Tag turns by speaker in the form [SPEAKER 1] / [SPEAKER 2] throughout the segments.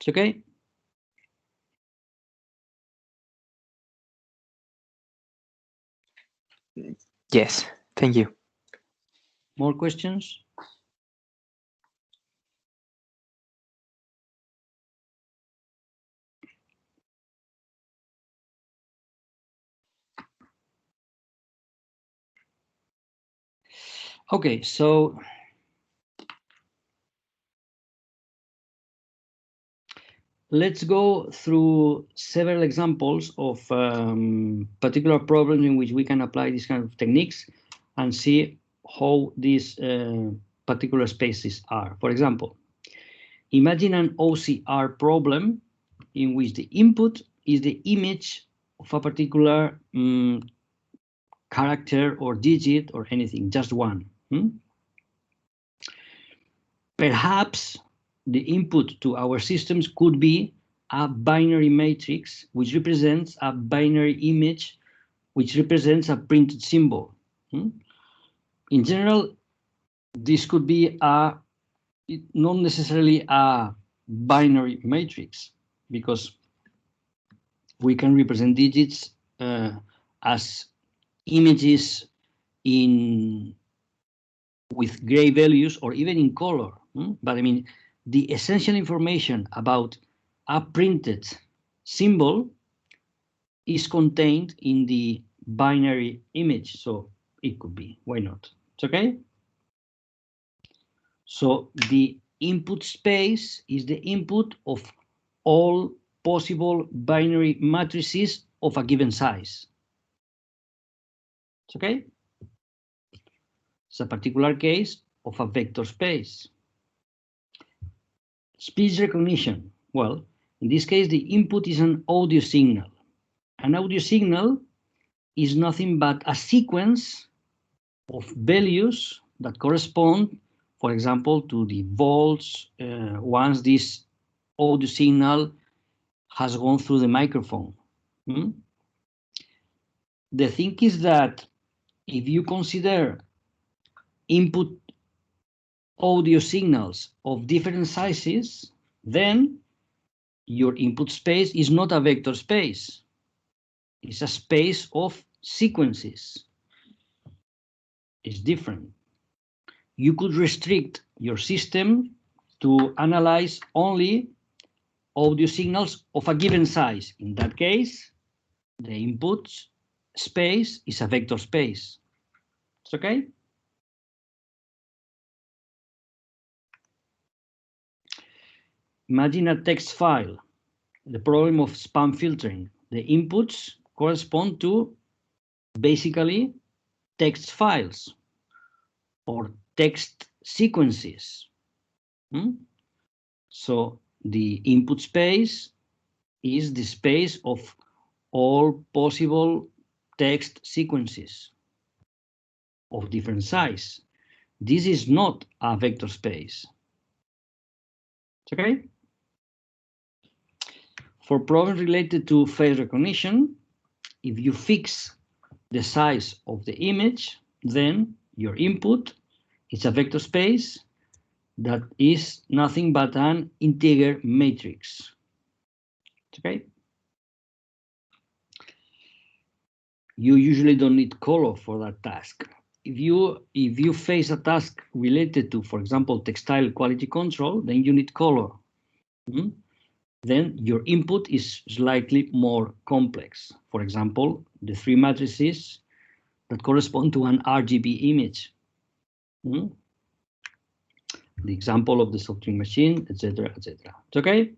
[SPEAKER 1] It's okay?
[SPEAKER 2] Yes, thank you.
[SPEAKER 1] More questions? Okay, so let's go through several examples of particular problems in which we can apply these kind of techniques and see how these particular spaces are. For example, imagine an OCR problem in which the input is the image of a particular character or digit or anything, just one. Perhaps the input to our systems could be a binary matrix, which represents a binary image, which represents a printed symbol. In general, this could be not necessarily a binary matrix, because we can represent digits as images with gray values or even in color. But I mean, the essential information about a printed symbol is contained in the binary image. So it could be, why not? It's okay? So the input space is the input of all possible binary matrices of a given size. It's okay? It's a particular case of a vector space. Speech recognition. Well, in this case, the input is an audio signal. An audio signal is nothing but a sequence of values that correspond, for example, to the volts once this audio signal has gone through the microphone. The thing is that if you consider input audio signals of different sizes, then your input space is not a vector space. It's a space of sequences. It's different. You could restrict your system to analyze only audio signals of a given size. In that case, the input space is a vector space. It's okay? Imagine a text file, the problem of spam filtering. The inputs correspond to basically text files or text sequences. So the input space is the space of all possible text sequences of different size. This is not a vector space. Okay? For problems related to face recognition, if you fix the size of the image, then your input is a vector space that is nothing but an integer matrix. Okay? You usually don't need color for that task. If you face a task related to, for example, textile quality control, then you need color. Then your input is slightly more complex. For example, the three matrices that correspond to an RGB image. The example of the soldering machine, etc., etc. It's okay?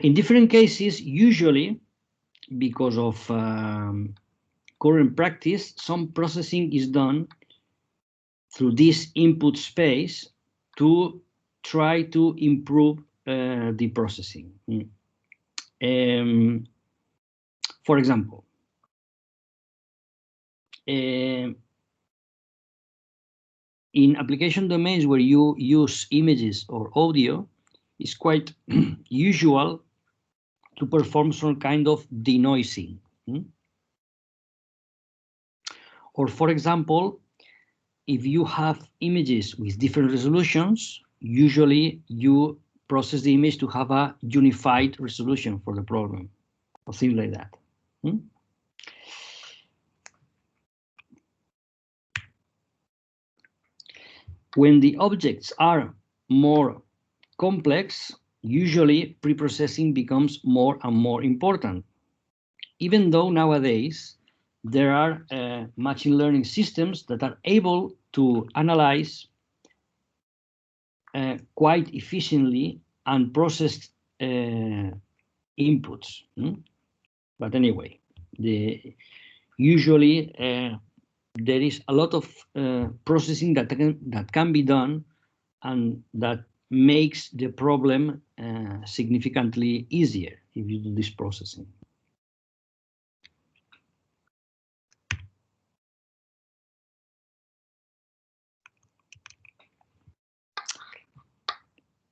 [SPEAKER 1] In different cases, usually because of current practice, some processing is done through this input space to try to improve the processing. For example, in application domains where you use images or audio, it's quite usual to perform some kind of denoising. Or, for example, if you have images with different resolutions, usually you process the image to have a unified resolution for the problem, or things like that. When the objects are more complex, usually pre-processing becomes more and more important. Even though nowadays there are machine learning systems that are able to analyze quite efficiently and process inputs. But anyway, usually there is a lot of processing that can be done, and that makes the problem significantly easier if you do this processing.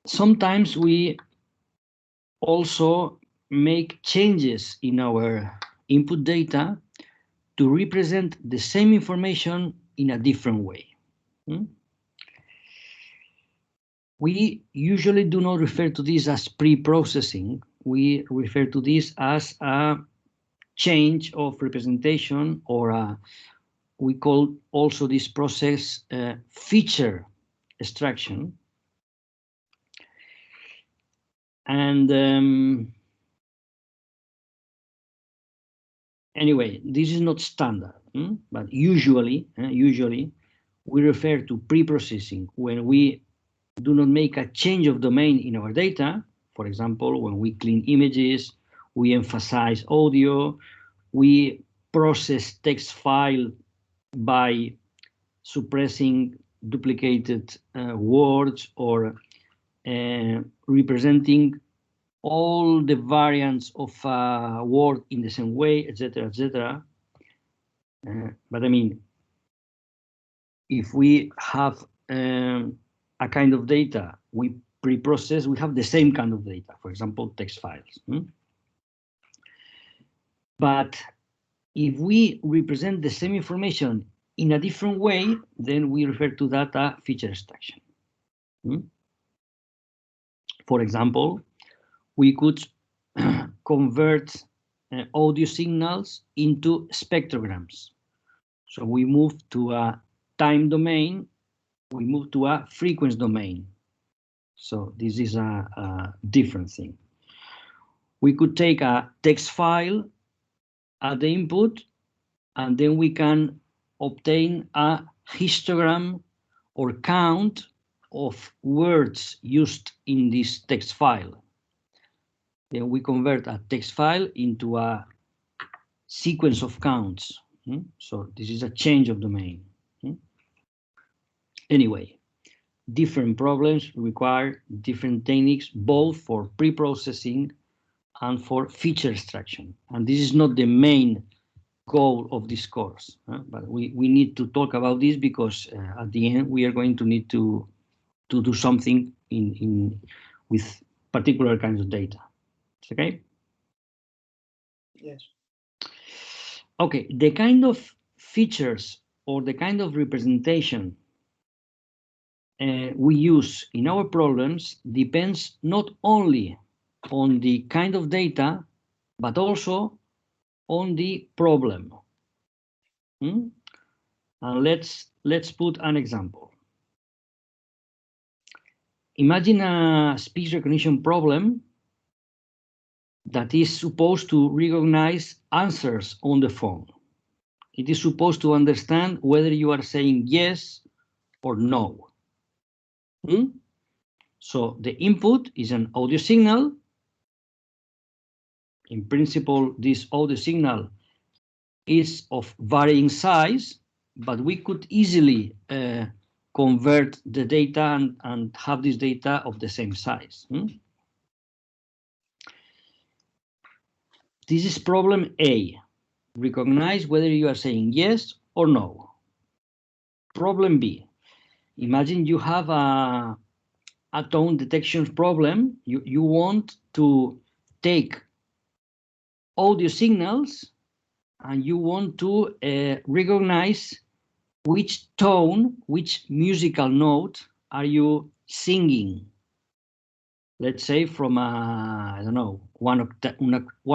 [SPEAKER 1] Sometimes we also make changes in our input data to represent the same information in a different way. We usually do not refer to this as pre-processing. We refer to this as a change of representation, or we call also this process feature extraction. And anyway, this is not standard, but usually we refer to pre-processing when we do not make a change of domain in our data. For example, when we clean images, we emphasize audio, we process text file by suppressing duplicated words, or representing all the variants of a word in the same way, etc., etc. But I mean, if we have a kind of data we pre-process, we have the same kind of data, for example, text files. But if we represent the same information in a different way, then we refer to that as feature extraction. For example, we could convert audio signals into spectrograms. So we move to a time domain, we move to a frequency domain. So this is a different thing. We could take a text file at the input, and then we can obtain a histogram or count of words used in this text file. Then we convert a text file into a sequence of counts. So this is a change of domain. Anyway, different problems require different techniques, both for pre-processing and for feature extraction. And this is not the main goal of this course, but we need to talk about this because at the end we are going to need to do something with particular kinds of data. Okay?
[SPEAKER 3] Yes.
[SPEAKER 1] Okay, the kind of features or the kind of representation we use in our problems depends not only on the kind of data, but also on the problem. And let's put an example. Imagine a speech recognition problem that is supposed to recognize answers on the phone. It is supposed to understand whether you are saying yes or no. So the input is an audio signal. In principle, this audio signal is of varying size, but we could easily convert the data and have this data of the same size. This is problem A. Recognize whether you are saying yes or no. Problem B. Imagine you have a tone detection problem. You want to take audio signals and you want to recognize which tone, which musical note are you singing? Let's say from a, I don't know, one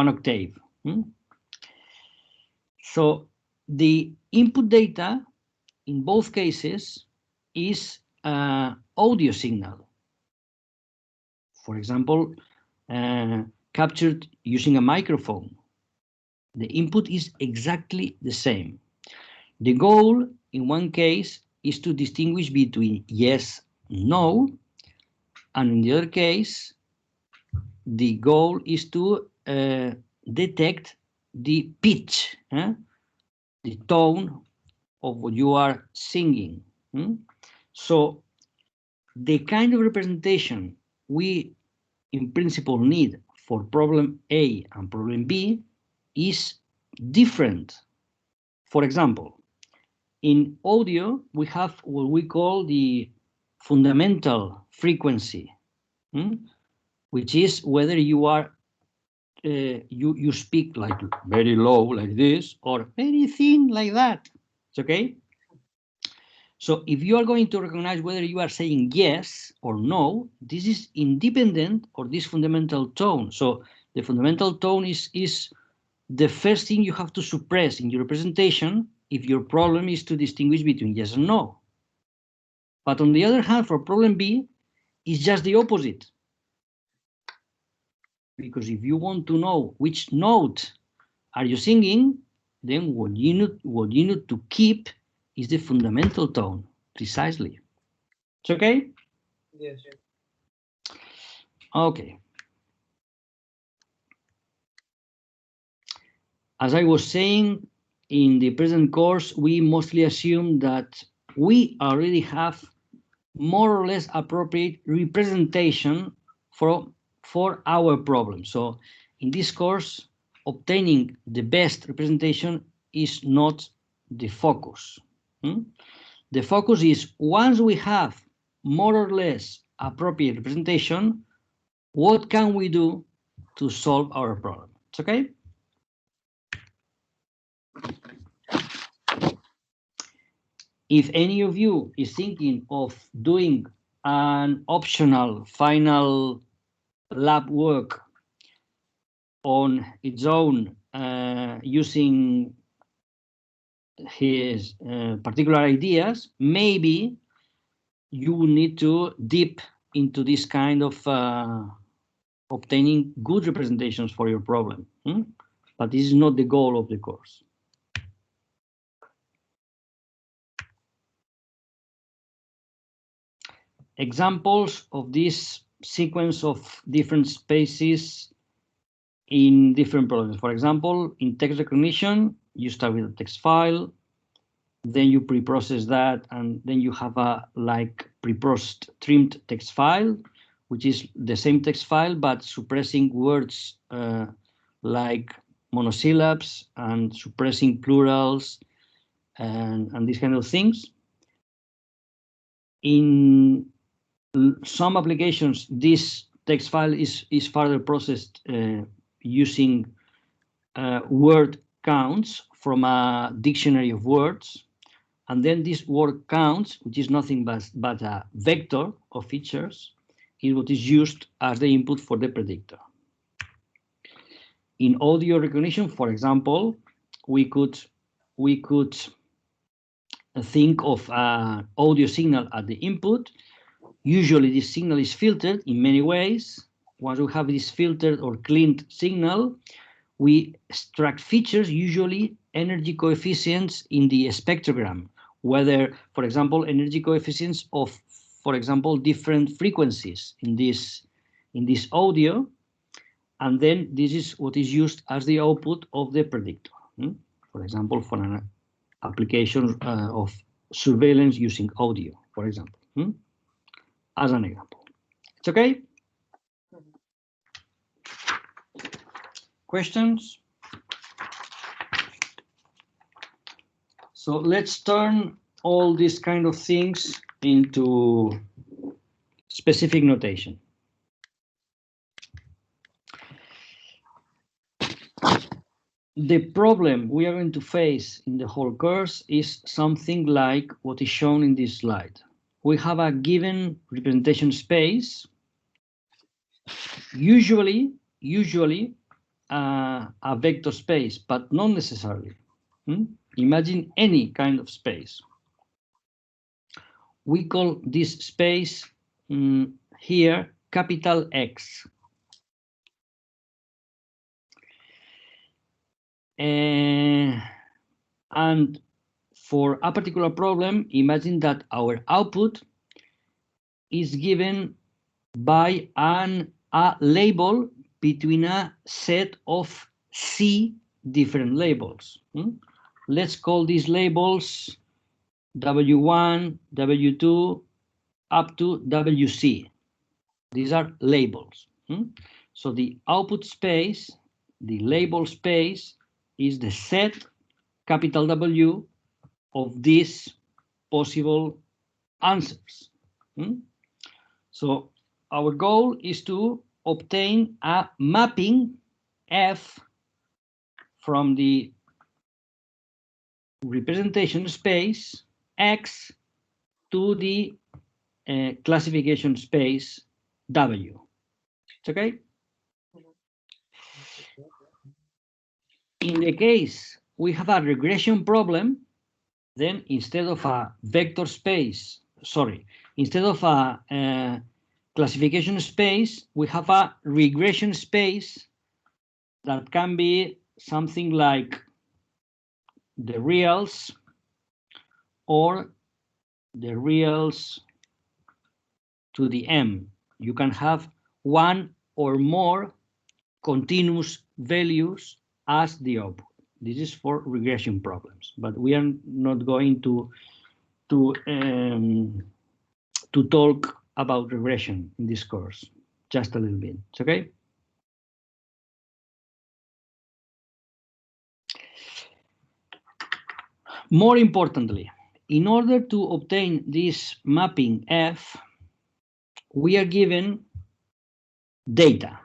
[SPEAKER 1] octave. So the input data in both cases is audio signal. For example, captured using a microphone. The input is exactly the same. The goal in one case is to distinguish between yes, no, and in the other case, the goal is to detect the pitch, the tone of what you are singing. So the kind of representation we in principle need for problem A and problem B is different. For example, in audio, we have what we call the fundamental frequency, which is whether you are you speak like very low like this or very thin like that. It's okay. So if you are going to recognize whether you are saying yes or no, this is independent of this fundamental tone. So the fundamental tone is the first thing you have to suppress in your representation if your problem is to distinguish between yes and no. But on the other hand, for problem B, it's just the opposite. Because if you want to know which note are you singing, then what you need to keep is the fundamental tone, precisely. It's okay?
[SPEAKER 3] Yes.
[SPEAKER 1] Okay. As I was saying, in the present course, we mostly assume that we already have more or less appropriate representation for our problem. So in this course, obtaining the best representation is not the focus. The focus is once we have more or less appropriate representation, what can we do to solve our problem? It's okay? If any of you is thinking of doing an optional final lab work on its own using his particular ideas, maybe you will need to dip into this kind of obtaining good representations for your problem. But this is not the goal of the course. Examples of this sequence of different spaces in different problems. For example, in text recognition, you start with a text file, then you pre-process that, and then you have a like pre-processed trimmed text file, which is the same text file, but suppressing words like monosyllabs and suppressing plurals and these kind of things. In some applications, this text file is further processed using word counts from a dictionary of words. And then this word counts, which is nothing but a vector of features, is what is used as the input for the predictor. In audio recognition, for example, we could think of an audio signal at the input. Usually this signal is filtered in many ways. Once we have this filtered or cleaned signal, we extract features, usually energy coefficients in the spectrogram, whether, for example, energy coefficients of, for example, different frequencies in this audio, and then this is what is used as the output of the predictor. For example, for an application of surveillance using audio, for example, as an example. It's okay? Questions? So let's turn all these kind of things into specific notation. the problem we are going to face in the whole course is something like what is shown in this slide. We have a given representation space, usually a vector space, but not necessarily. Imagine any kind of space. We call this space here capital X. And for a particular problem, imagine that our output is given by a label between a set of C different labels. Let's call these labels W1, W2, up to WC. These are labels. So the output space, the label space, is the set, capital W, of these possible answers. So our goal is to obtain a mapping F from the representation space X to the classification space W. It's okay? In the case we have a regression problem, then instead of a vector space, instead of a classification space, we have a regression space that can be something like the reals or the reals to the m. You can have one or more continuous values as the output. This is for regression problems, but we are not going to talk about regression in this course, just a little bit. It's okay? More importantly, in order to obtain this mapping F, we are given data.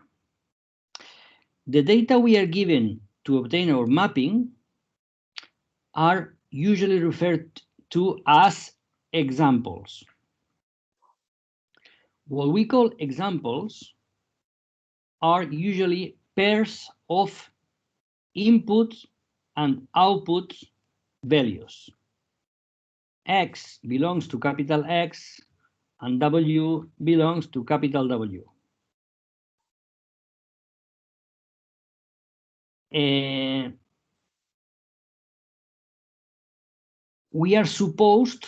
[SPEAKER 1] The data we are given to obtain our mapping are usually referred to as examples. What we call examples are usually pairs of input and output values. X belongs to capital X and W belongs to capital W. We are supposed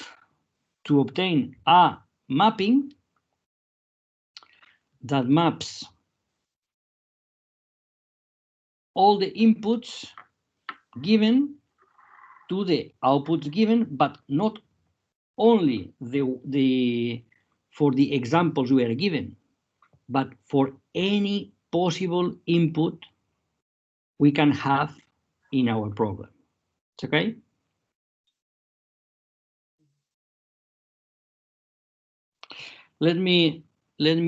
[SPEAKER 1] to obtain a mapping that maps all the inputs given to the outputs given, but not only for the examples we are given, but for any possible input we can have in our program. It's okay? Let me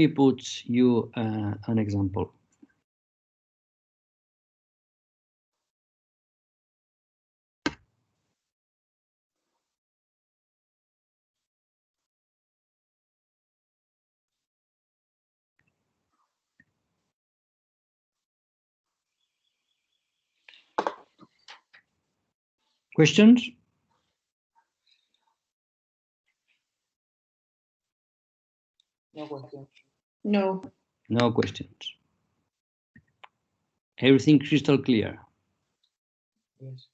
[SPEAKER 1] put you an example. Questions?
[SPEAKER 3] No question.
[SPEAKER 4] No.
[SPEAKER 1] No questions. Everything crystal clear.
[SPEAKER 3] Yes.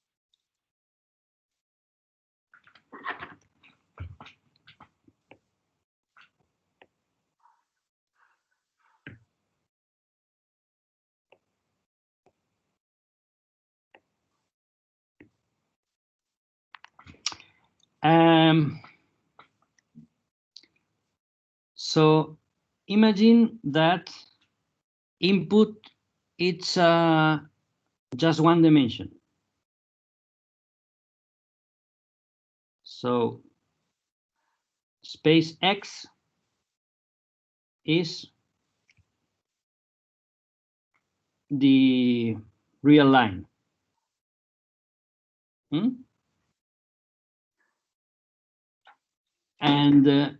[SPEAKER 1] So imagine that input, it's just one dimension. So space X is the real line. And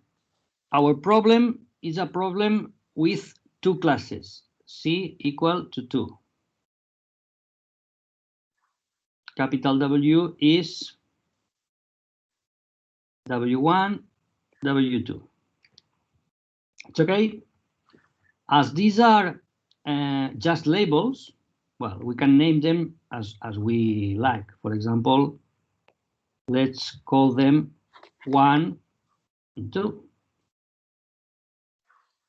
[SPEAKER 1] our problem is a problem with two classes, C equal to 2. Capital W is W1, W2. It's okay. As these are just labels, well, we can name them as we like. For example, let's call them 1 and 2.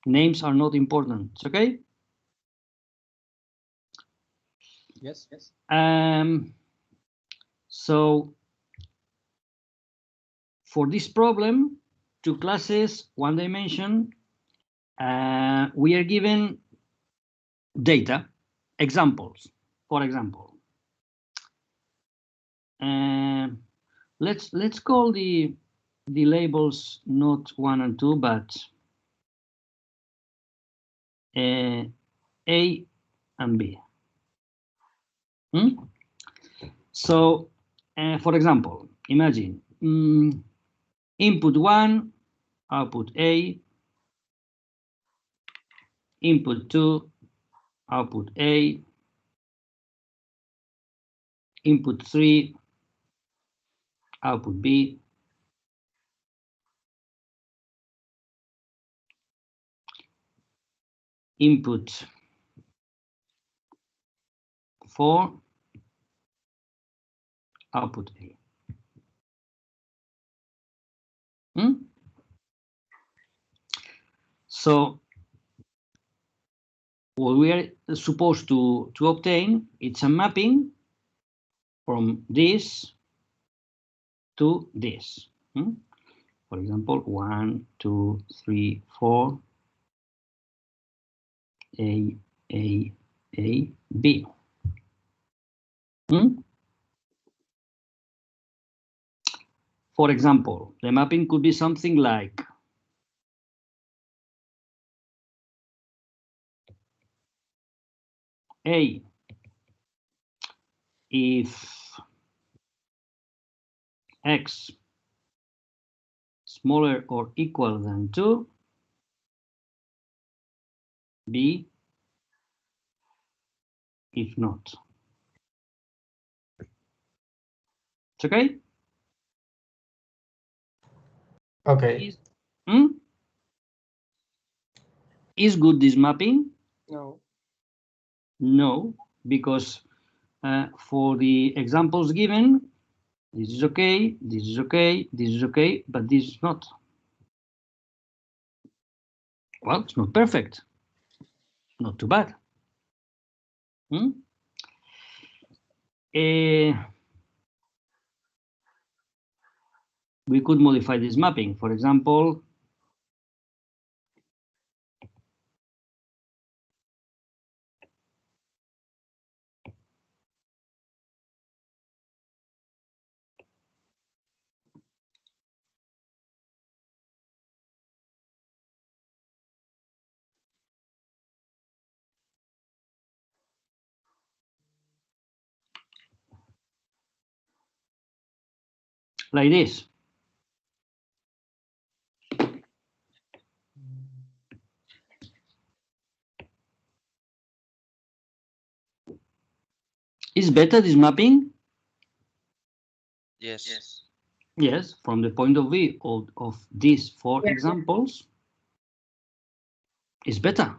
[SPEAKER 1] Names are not important. It's okay.
[SPEAKER 3] Yes, yes.
[SPEAKER 1] So for this problem, two classes, one dimension, we are given data, examples. For example, let's call the labels not 1 and 2, but A and B. So, for example, imagine input 1, output A, input 2, output A, input 3, output B, input 4, output A. So what we are supposed to obtain, it's a mapping from this to this. For example, 1, 2, 3, 4, A, B. For example, the mapping could be something like A, if X smaller or equal than 2, B, if not. It's okay?
[SPEAKER 3] Okay.
[SPEAKER 1] Is good this mapping?
[SPEAKER 3] No.
[SPEAKER 1] No, because for the examples given, this is okay, this is okay, this is okay, but this is not. Well, it's not perfect. Not too bad. We could modify this mapping. For example, like this. Is better this mapping?
[SPEAKER 4] Yes.
[SPEAKER 1] Yes, from the point of view of these 4 examples, it's better.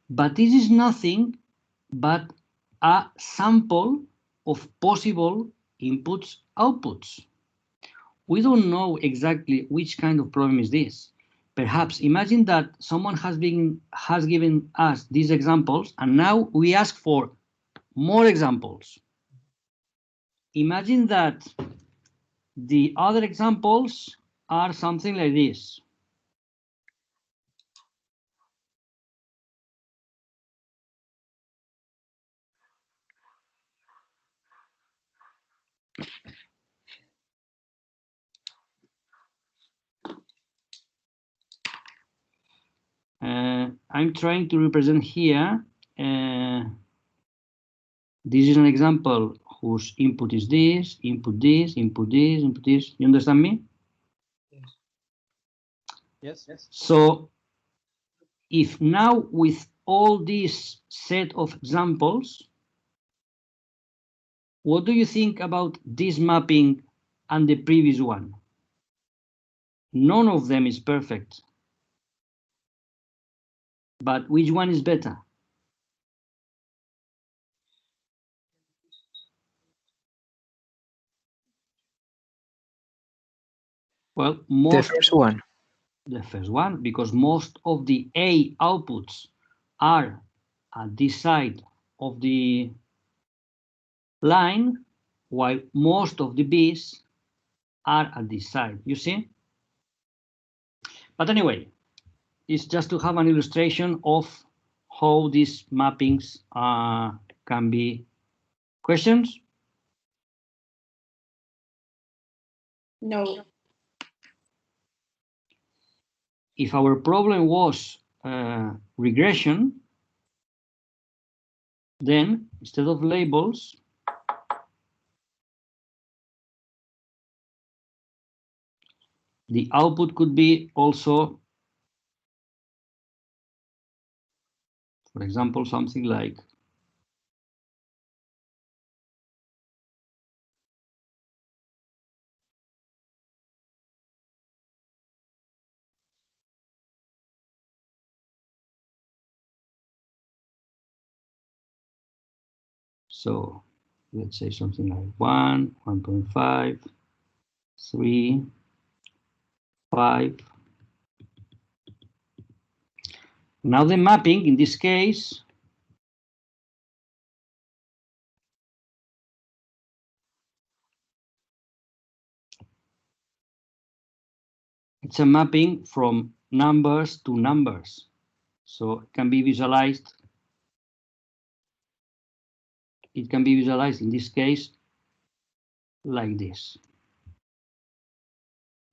[SPEAKER 1] But this is nothing but a sample of possible inputs, outputs. We don't know exactly which kind of problem is this. Perhaps imagine that someone has given us these examples, and now we ask for more examples. Imagine that the other examples are something like this. I'm trying to represent here. This is an example whose input is this, input this, input this, input this. You understand me?
[SPEAKER 3] Yes. Yes.
[SPEAKER 1] So if now with all this set of examples, what do you think about this mapping and the previous one? None of them is perfect. But which one is better? Well,
[SPEAKER 2] The first one.
[SPEAKER 1] The first one, because most of the A outputs are at this side of the line, while most of the B's are at this side, you see? But anyway, it's just to have an illustration of how these mappings can be. Questions?
[SPEAKER 4] No.
[SPEAKER 1] If our problem was regression, then instead of labels, the output could be also, for example, something like so. Let's say something like 1, 1.5, 3, 5. Now the mapping in this case it's a mapping from numbers to numbers. So it can be visualized. It can be visualized in this case like this.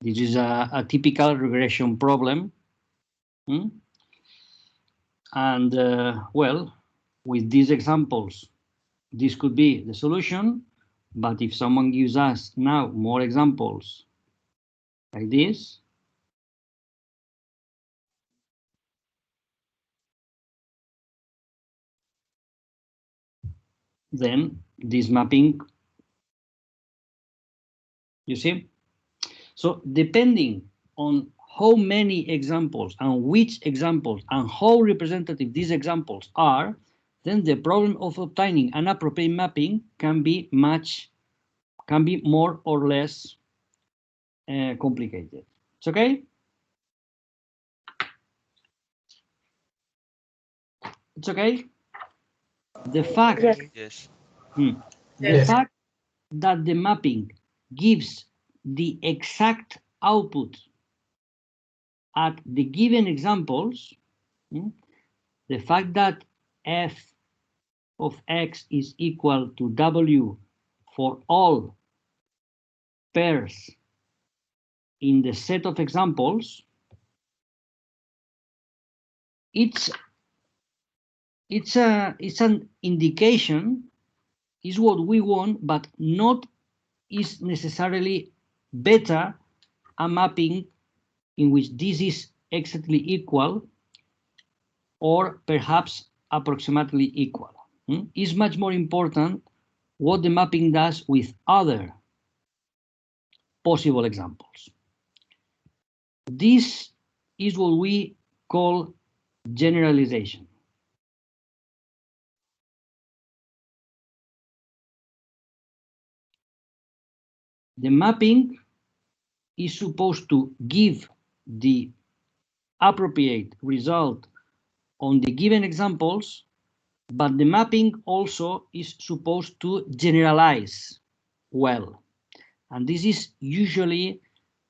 [SPEAKER 1] This is a typical regression problem. And well, with these examples, this could be the solution. But if someone gives us now more examples like this, then this mapping, you see? So depending on how many examples and which examples and how representative these examples are, then the problem of obtaining an appropriate mapping can be more or less complicated. It's okay? It's okay? The fact,
[SPEAKER 5] Yes.
[SPEAKER 1] The fact that the mapping gives the exact output at the given examples, the fact that f of x is equal to w for all pairs in the set of examples, it's an indication, is what we want, but not is necessarily better a mapping in which this is exactly equal or perhaps approximately equal. It's much more important what the mapping does with other possible examples. This is what we call generalization. The mapping is supposed to give the appropriate result on the given examples, but the mapping also is supposed to generalize well. And this is usually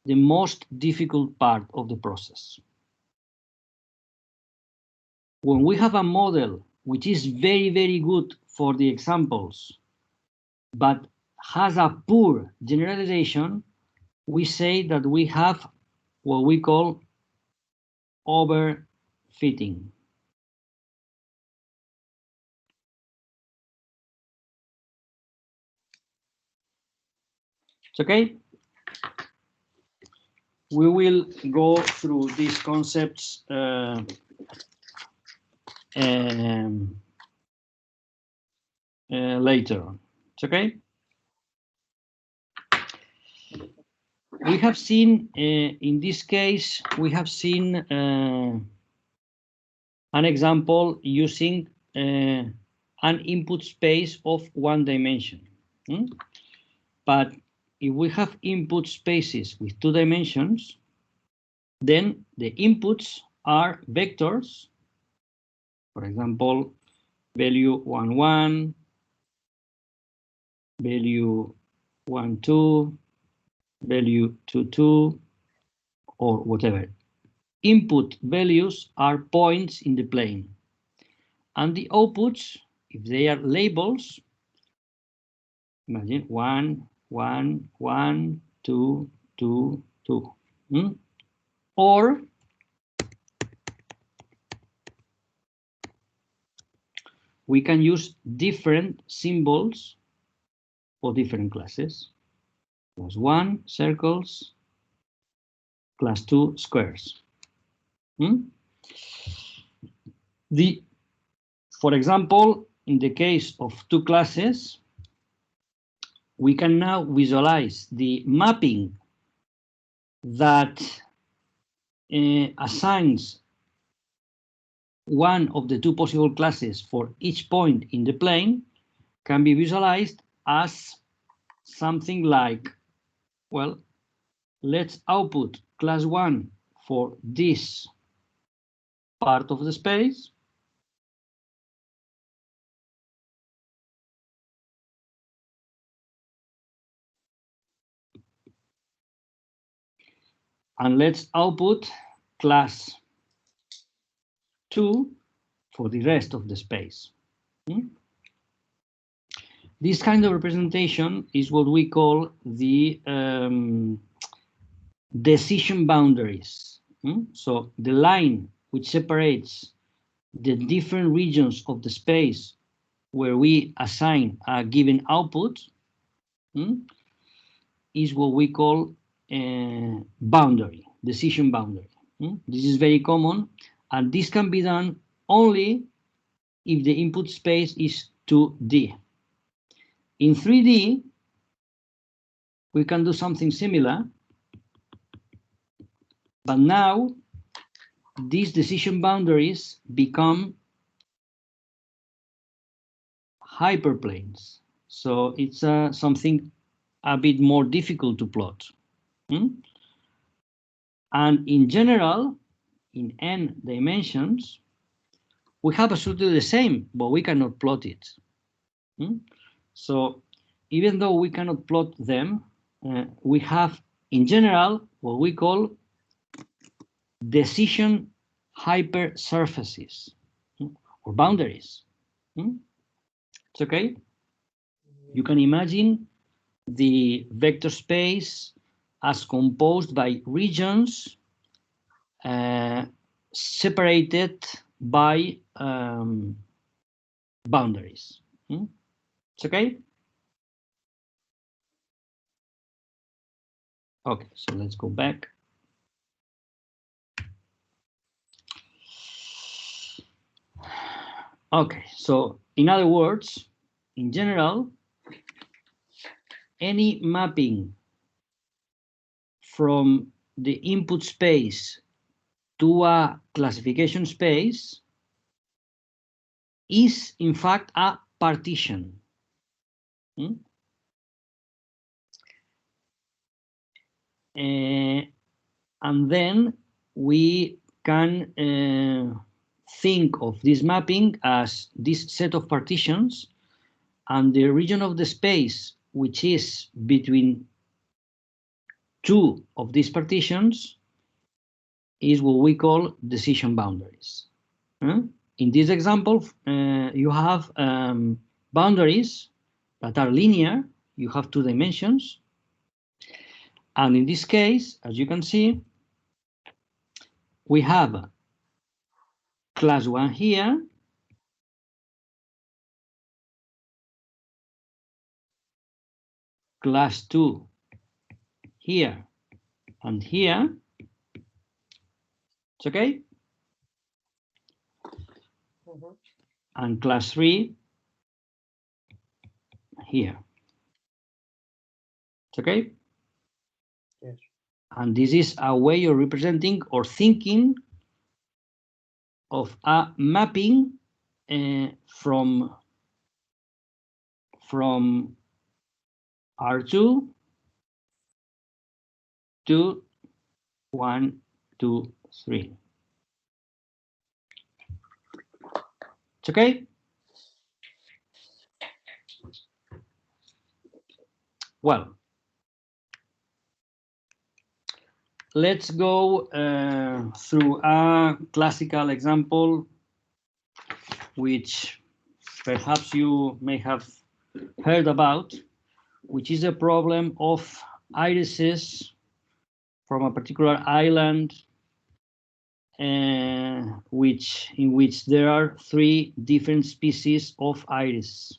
[SPEAKER 1] the most difficult part of the process. When we have a model which is very, very good for the examples, but has a poor generalization, we say that we have what we call overfitting. It's okay? We will go through these concepts later on. It's okay? We have seen, in this case, we have seen an example using an input space of one dimension. But if we have input spaces with two dimensions, then the inputs are vectors. For example, value 1, 1, value 1, 2, value 2, 2, or whatever. Input values are points in the plane. And the outputs, if they are labels, imagine 1, 1, 1, 2, 2, 2. Or we can use different symbols for different classes. Class 1, circles. Class 2, squares. For example, in the case of two classes, we can now visualize the mapping that assigns one of the two possible classes for each point in the plane can be visualized as something like, well, let's output class 1 for this part of the space. And let's output class 2 for the rest of the space. This kind of representation is what we call the decision boundaries. So the line which separates the different regions of the space where we assign a given output is what we call boundary, decision boundary. This is very common, and this can be done only if the input space is 2D. In 3D, we can do something similar, but now these decision boundaries become hyperplanes. So it's something a bit more difficult to plot. And in general, in n dimensions, we have absolutely the same, but we cannot plot it. So even though we cannot plot them, we have, in general, what we call decision hypersurfaces or boundaries. It's okay? You can imagine the vector space as composed by regions separated by boundaries. It's okay? Okay, so let's go back. Okay, so in other words, in general, any mapping from the input space to a classification space is in fact a partition. And then we can think of this mapping as this set of partitions, and the region of the space which is between two of these partitions is what we call decision boundaries. In this example, you have boundaries that are linear. You have two dimensions. And in this case, as you can see, we have class 1 here, class 2 here, and here. It's okay? And class 3 here. It's okay?
[SPEAKER 3] Yes.
[SPEAKER 1] And this is a way of representing or thinking of a mapping from R2 to 1, 2, 3. It's okay? Well, let's go through a classical example, which perhaps you may have heard about, which is a problem of irises from a particular island, in which there are 3 different species of iris.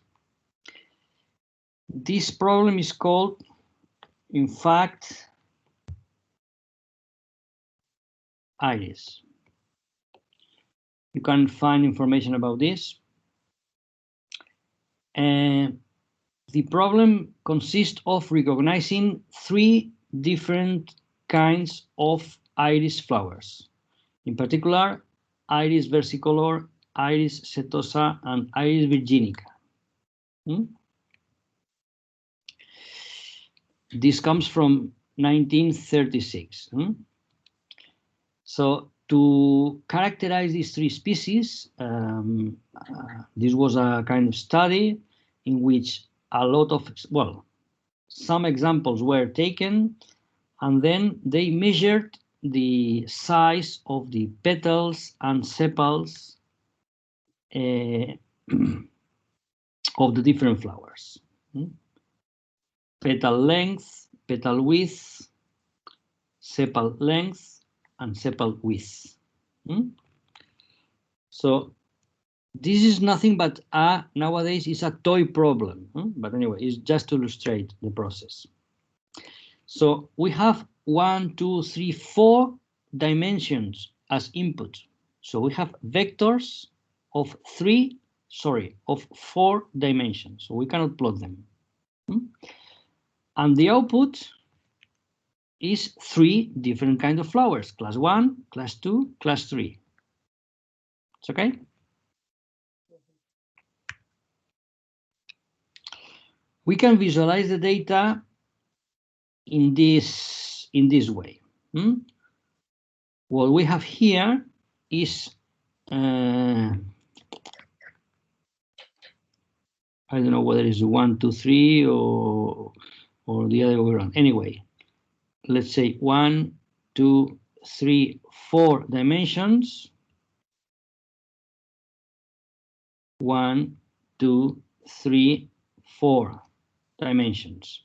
[SPEAKER 1] This problem is called, in fact, iris. You can find information about this. The problem consists of recognizing 3 different kinds of iris flowers. In particular, iris versicolor, iris setosa, and iris virginica. This comes from 1936. So to characterize these 3 species, this was a kind of study in which a lot of, well, some examples were taken, and then they measured the size of the petals and sepals of the different flowers. Petal length, petal width, sepal length, and sepal width. So this is nothing but nowadays is a toy problem. But anyway, it's just to illustrate the process. So we have 1, 2, 3, 4 dimensions as input. So we have vectors of 4 dimensions. So we cannot plot them. And the output is 3 different kinds of flowers: class 1, class 2, class 3. It's okay? We can visualize the data in this way. What we have here is I don't know whether it's 1, 2, 3 or the other way around. Anyway, let's say 1, 2, 3, 4 dimensions. 1, 2, 3, 4 dimensions.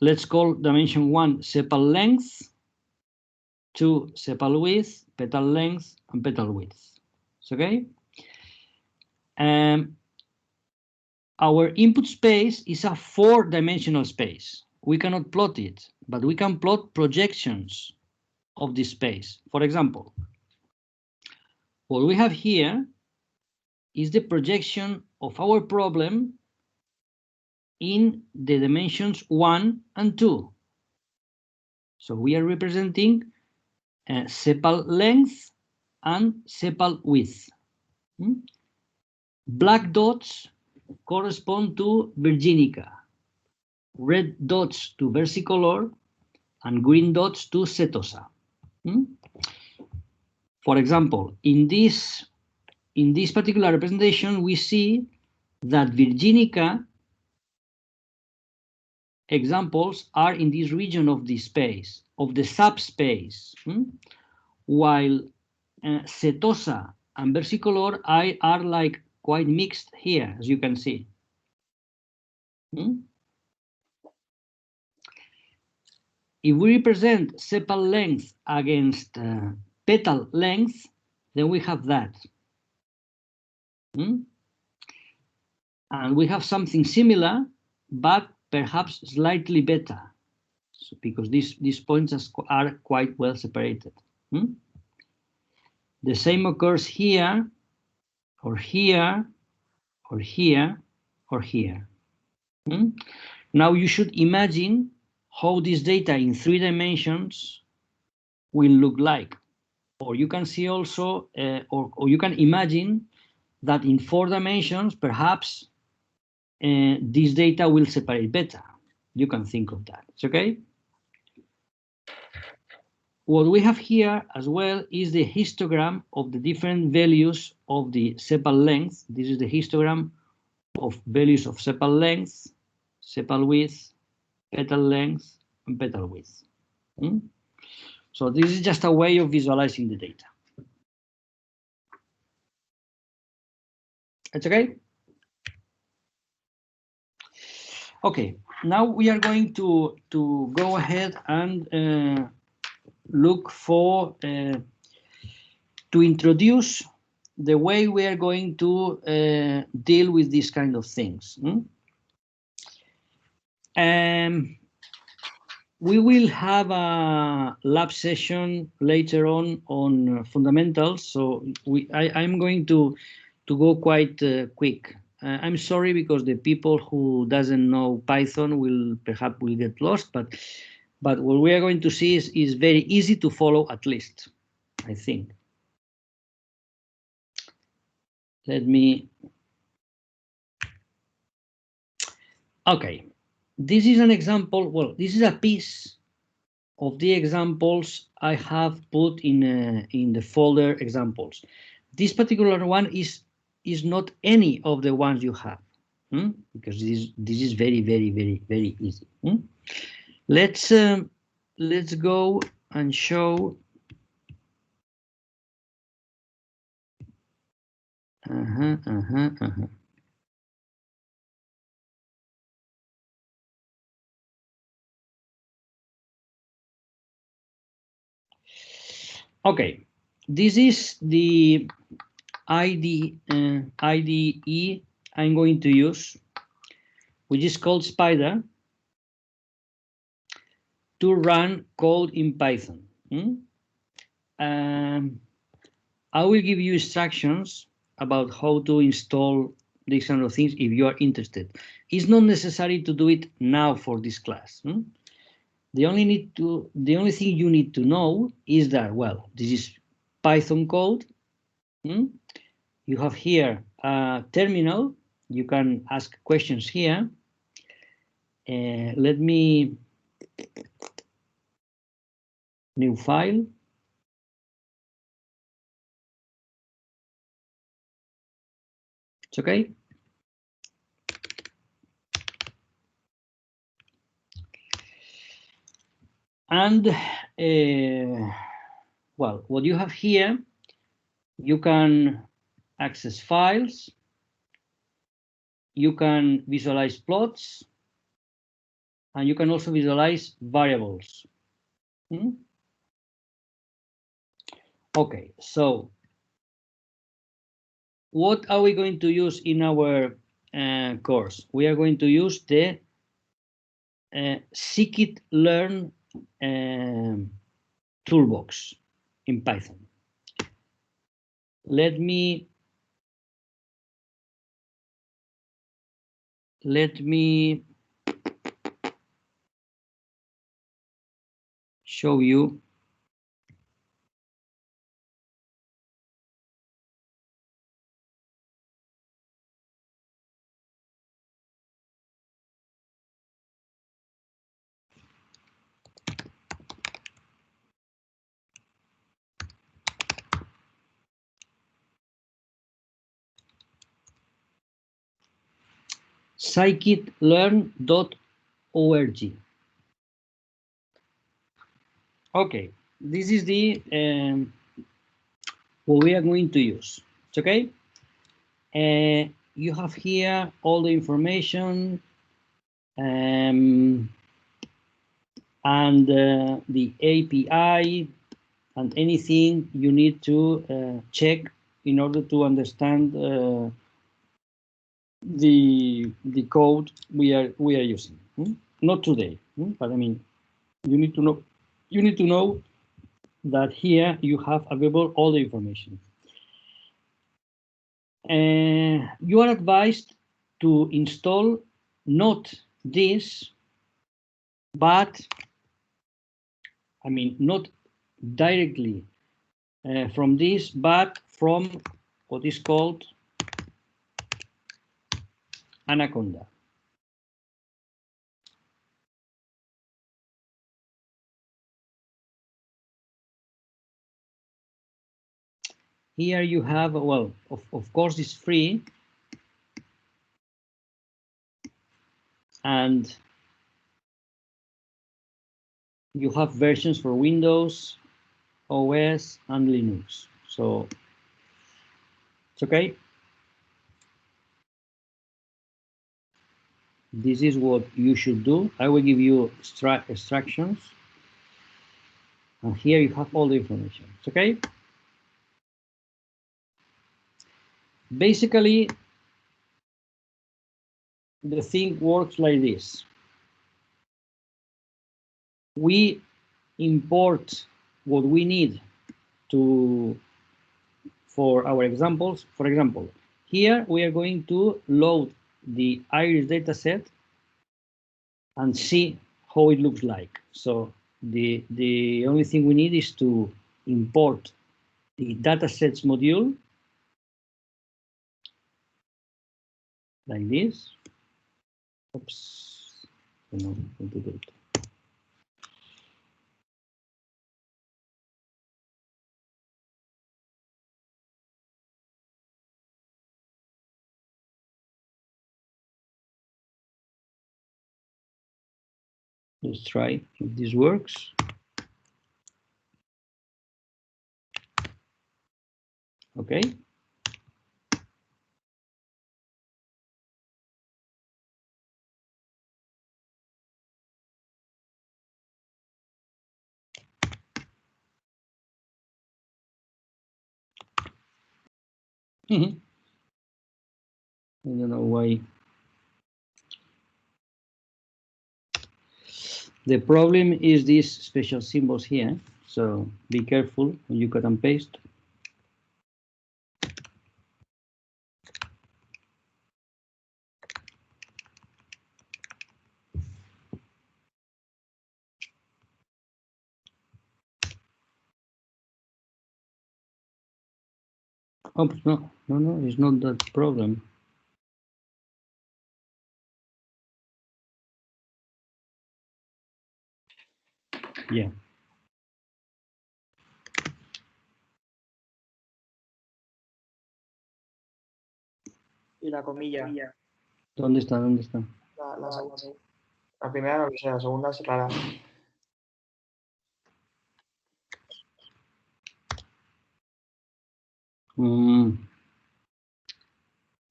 [SPEAKER 1] Let's call dimension 1 sepal length, 2 sepal width, petal length, and petal width. It's okay? Our input space is a 4-dimensional space. We cannot plot it, but we can plot projections of this space. For example, what we have here is the projection of our problem in the dimensions 1 and 2. So we are representing sepal length and sepal width. Black dots correspond to virginica, red dots to versicolor, and green dots to setosa. For example, in this particular representation, we see that virginica examples are in this region of the space, of the subspace, while setosa and versicolor are like quite mixed here, as you can see. If we represent sepal length against petal length, then we have that. And we have something similar, but perhaps slightly better. So because these points are quite well separated. The same occurs here, or here, or here, or here. Now you should imagine how this data in 3 dimensions will look like. Or you can see also, or you can imagine that in 4 dimensions, perhaps this data will separate better. You can think of that, it's okay? What we have here as well is the histogram of the different values of the sepal length. This is the histogram of values of sepal length, sepal width, petal length, and petal width. So this is just a way of visualizing the data. It's okay? Okay, now we are going to go ahead and look for, to introduce the way we are going to deal with these kind of things. We will have a lab session later on fundamentals, so I'm going to go quite quick. I'm sorry because the people who doesn't know Python will perhaps get lost, but what we are going to see is very easy to follow, at least, I think. Let me. Okay, this is an example. Well, this is a piece of the examples I have put in the folder examples. This particular one is not any of the ones you have, because this is very, very, very, very easy. Let's go and show. Okay, this is the IDE I'm going to use, which is called Spider, to run code in Python. I will give you instructions about how to install these kind of things if you are interested. It's not necessary to do it now for this class. The only thing you need to know is that, well, this is Python code. You have here a terminal. You can ask questions here. Let me new file. It's okay. And well, what you have here, you can access files, you can visualize plots, and you can also visualize variables. Okay, so what are we going to use in our course? We are going to use the scikit-learn toolbox in Python. Let me show you. scikit-learn.org. Okay, this is the what we are going to use. It's okay. You have here all the information and the API and anything you need to check in order to understand the code we are using. Not today, but I mean you need to know that here you have available all the information. You are advised to install not this, but I mean not directly from this, but from what is called Anaconda. Here you have, well, of course it's free, and you have versions for Windows, OS, and Linux. So it's okay. This is what you should do. I will give you instructions. And here you have all the information. It's okay. Basically, the thing works like this. We import what we need for our examples. For example, here we are going to load the iris dataset and see how it looks like. So the only thing we need is to import the datasets module like this. Oops, I don't know how to do it. Let's try if this works. Okay. I don't know why. The problem is these special symbols here. So be careful when you cut and paste. Oh, no, it's not that problem. Yeah.
[SPEAKER 3] Y la comilla.
[SPEAKER 1] ¿Dónde está? ¿Dónde está?
[SPEAKER 3] La primera no lo sé, la segunda es rara.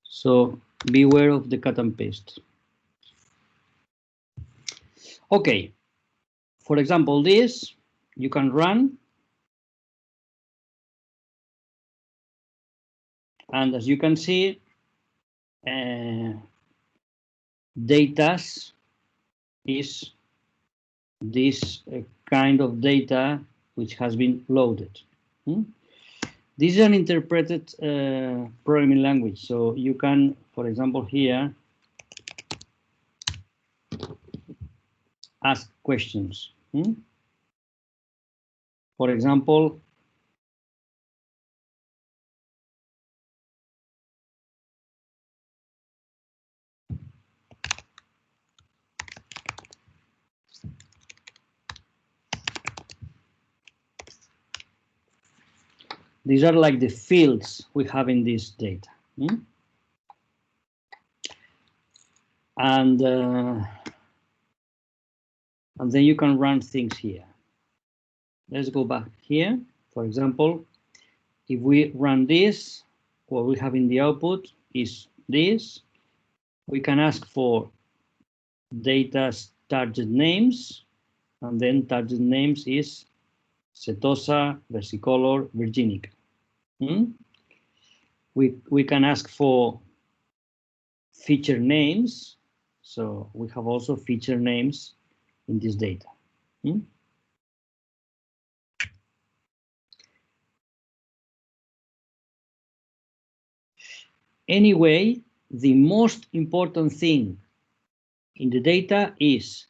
[SPEAKER 1] So beware of the cut and paste. Okay. For example, this you can run. And as you can see, datas is this kind of data which has been loaded. This is an interpreted programming language. So you can, for example, here ask questions. For example, these are like the fields we have in this data. And then you can run things here. Let's go back here. For example, if we run this, what we have in the output is this. We can ask for data target names, and then target names is setosa, versicolor, virginica. We can ask for feature names. So we have also feature names in this data. Anyway, the most important thing in the data is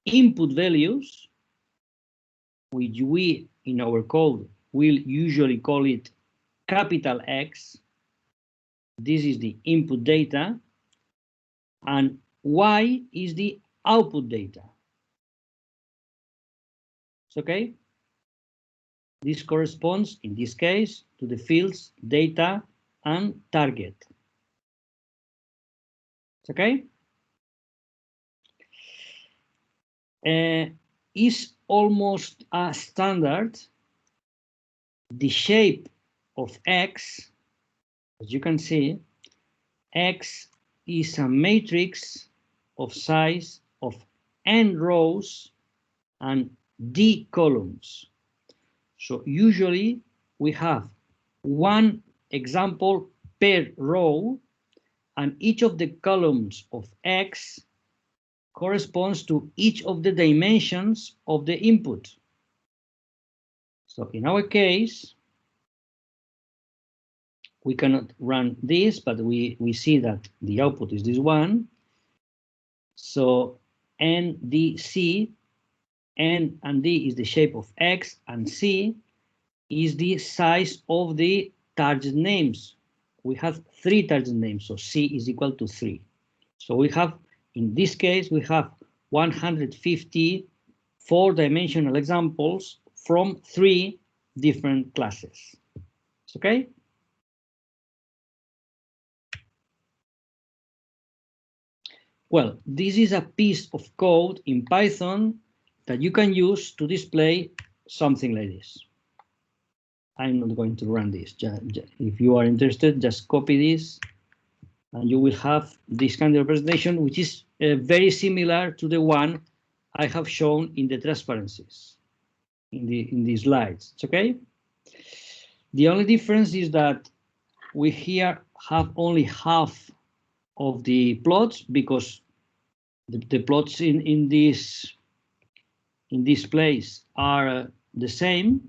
[SPEAKER 1] input values, which we in our code will usually call it capital X. This is the input data, and Y is the output data. It's okay? This corresponds, in this case, to the fields data and target. It's okay? Is almost a standard. The shape of X, as you can see, X is a matrix of size of n rows and d columns. So usually we have one example per row, and each of the columns of X corresponds to each of the dimensions of the input. So in our case, we cannot run this, but we see that the output is this one. So NDC, N and D is the shape of X, and C is the size of the target names. We have 3 target names, so C is equal to 3. So we have, in this case, we have 150 4-dimensional examples from 3 different classes. It's okay? Well, this is a piece of code in Python that you can use to display something like this. I'm not going to run this. If you are interested, just copy this, and you will have this kind of presentation, which is very similar to the one I have shown in the transparencies, in the slides. It's okay? The only difference is that we here have only half of the plots, because the plots in this place are the same.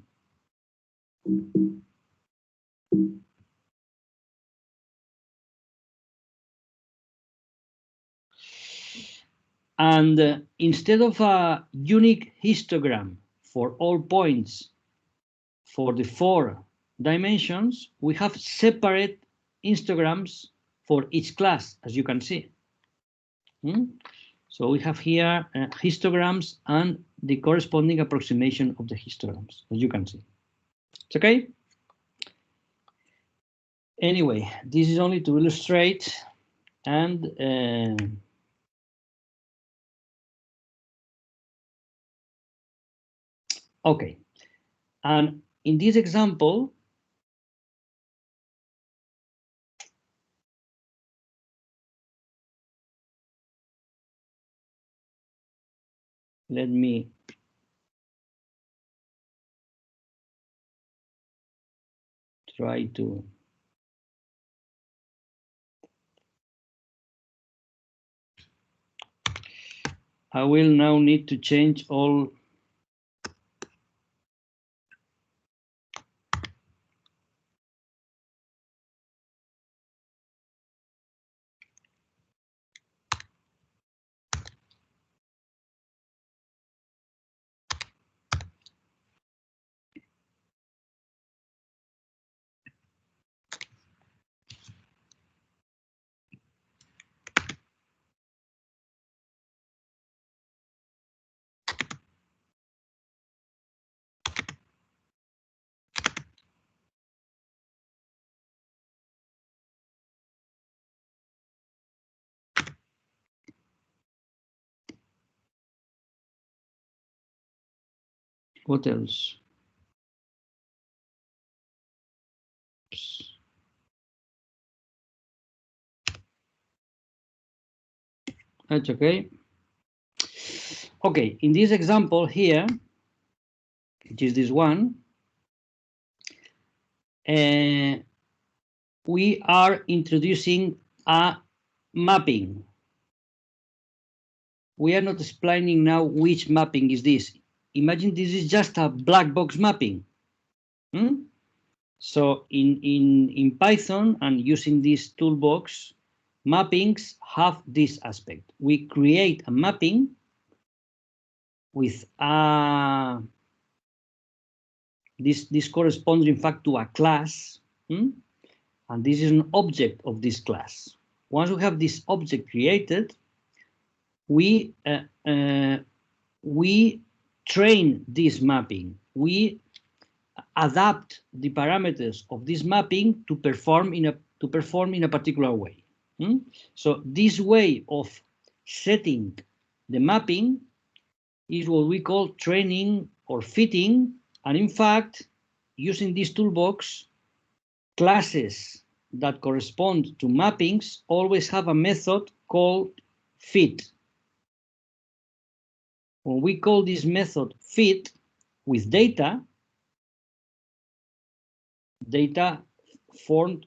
[SPEAKER 1] And instead of a unique histogram for all points for the 4 dimensions, we have separate histograms for each class, as you can see. So we have here histograms and the corresponding approximation of the histograms, as you can see. It's okay? Anyway, this is only to illustrate, and okay. And in this example, let me try to. I will now need to change all. What else? Oops. That's okay. Okay, in this example here, which is this one, we are introducing a mapping. We are not explaining now which mapping is this. imagine this is just a black box mapping. So in Python and using this toolbox, mappings have this aspect. We create a mapping with this corresponds in fact to a class, and this is an object of this class. Once we have this object created, we train this mapping. We adapt the parameters of this mapping to perform in a particular way. So this way of setting the mapping is what we call training or fitting. And in fact, using this toolbox, classes that correspond to mappings always have a method called fit. When we call this method fit with data formed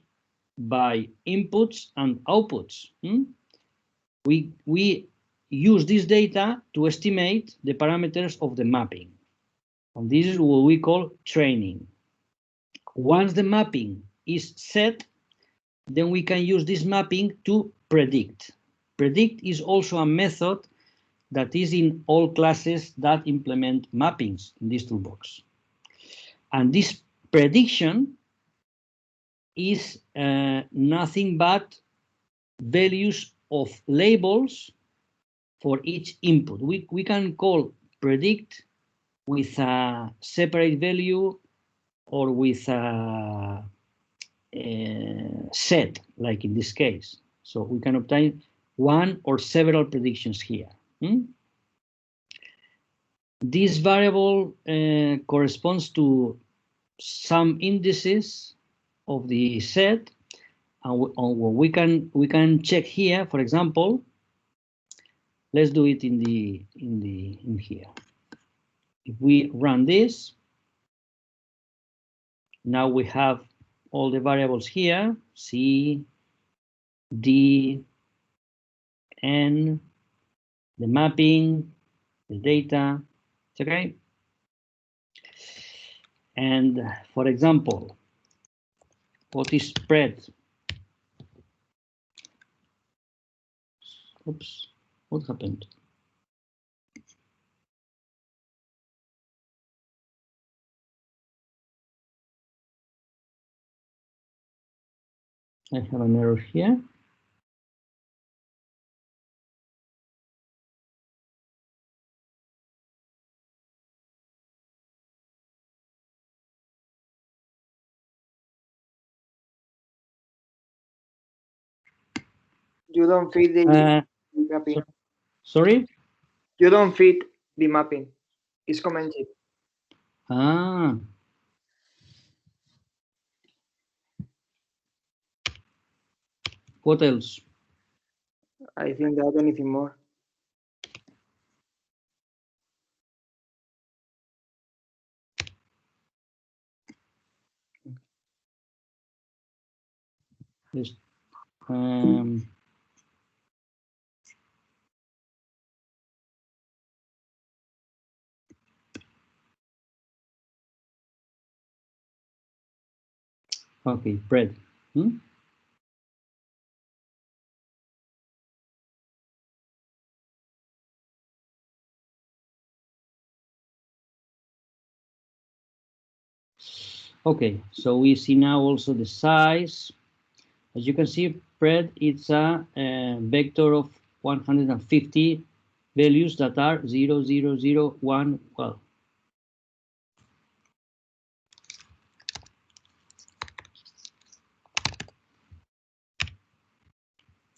[SPEAKER 1] by inputs and outputs, we use this data to estimate the parameters of the mapping. And this is what we call training. Once the mapping is set, then we can use this mapping to predict. Predict is also a method that is in all classes that implement mappings in this toolbox. And this prediction is nothing but values of labels for each input. We can call predict with a separate value or with a set, like in this case. So we can obtain one or several predictions here. This variable corresponds to some indices of the set, and we can check here. For example, let's do it in here. If we run this, now we have all the variables here: C, D, N, the mapping, the data. It's okay. And for example, what is spread? Oops, what happened? I have an error here.
[SPEAKER 3] You don't feed the mapping.
[SPEAKER 1] Sorry?
[SPEAKER 3] You don't feed the mapping. It's commented.
[SPEAKER 1] Ah. What else?
[SPEAKER 3] I think that anything more.
[SPEAKER 1] Yes. Okay, bread. Okay, so we see now also the size. As you can see, spread it's a vector of 150 values that are 0, 0, 0, 1, well.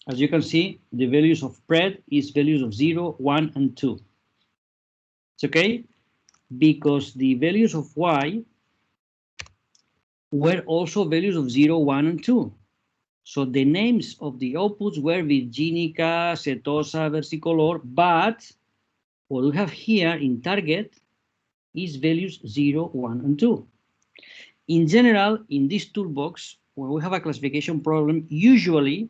[SPEAKER 1] As you can see, the values of spread is values of 0, 1, and 2. It's okay? Because the values of y were also values of 0, 1, and 2. So the names of the outputs were Virginica, Setosa, Versicolor, but what we have here in target is values 0, 1, and 2. In general, in this toolbox, when we have a classification problem, usually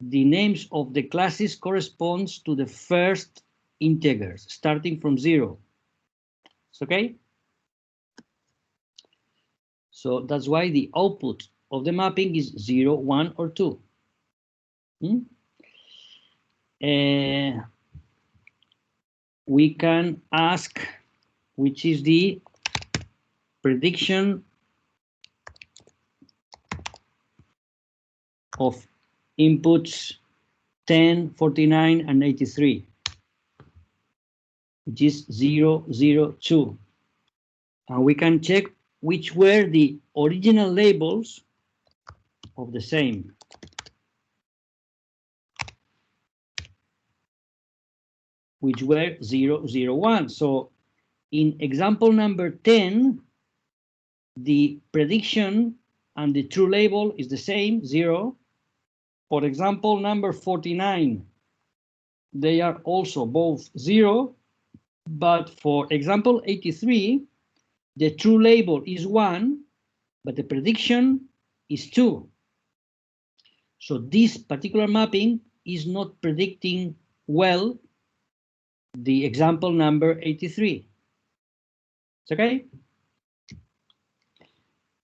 [SPEAKER 1] the names of the classes corresponds to the first integers, starting from 0. It's okay? So that's why the output of the mapping is 0, 1, or 2. We can ask which is the prediction of inputs 10, 49, and 83, which is 0, 0, 2. And we can check which were the original labels of the same. Which were 0, 0, 1. So in example number 10, the prediction and the true label is the same, 0. For example, number 49, they are also both 0. But for example 83, the true label is 1, but the prediction is 2. So this particular mapping is not predicting well the example number 83. It's okay?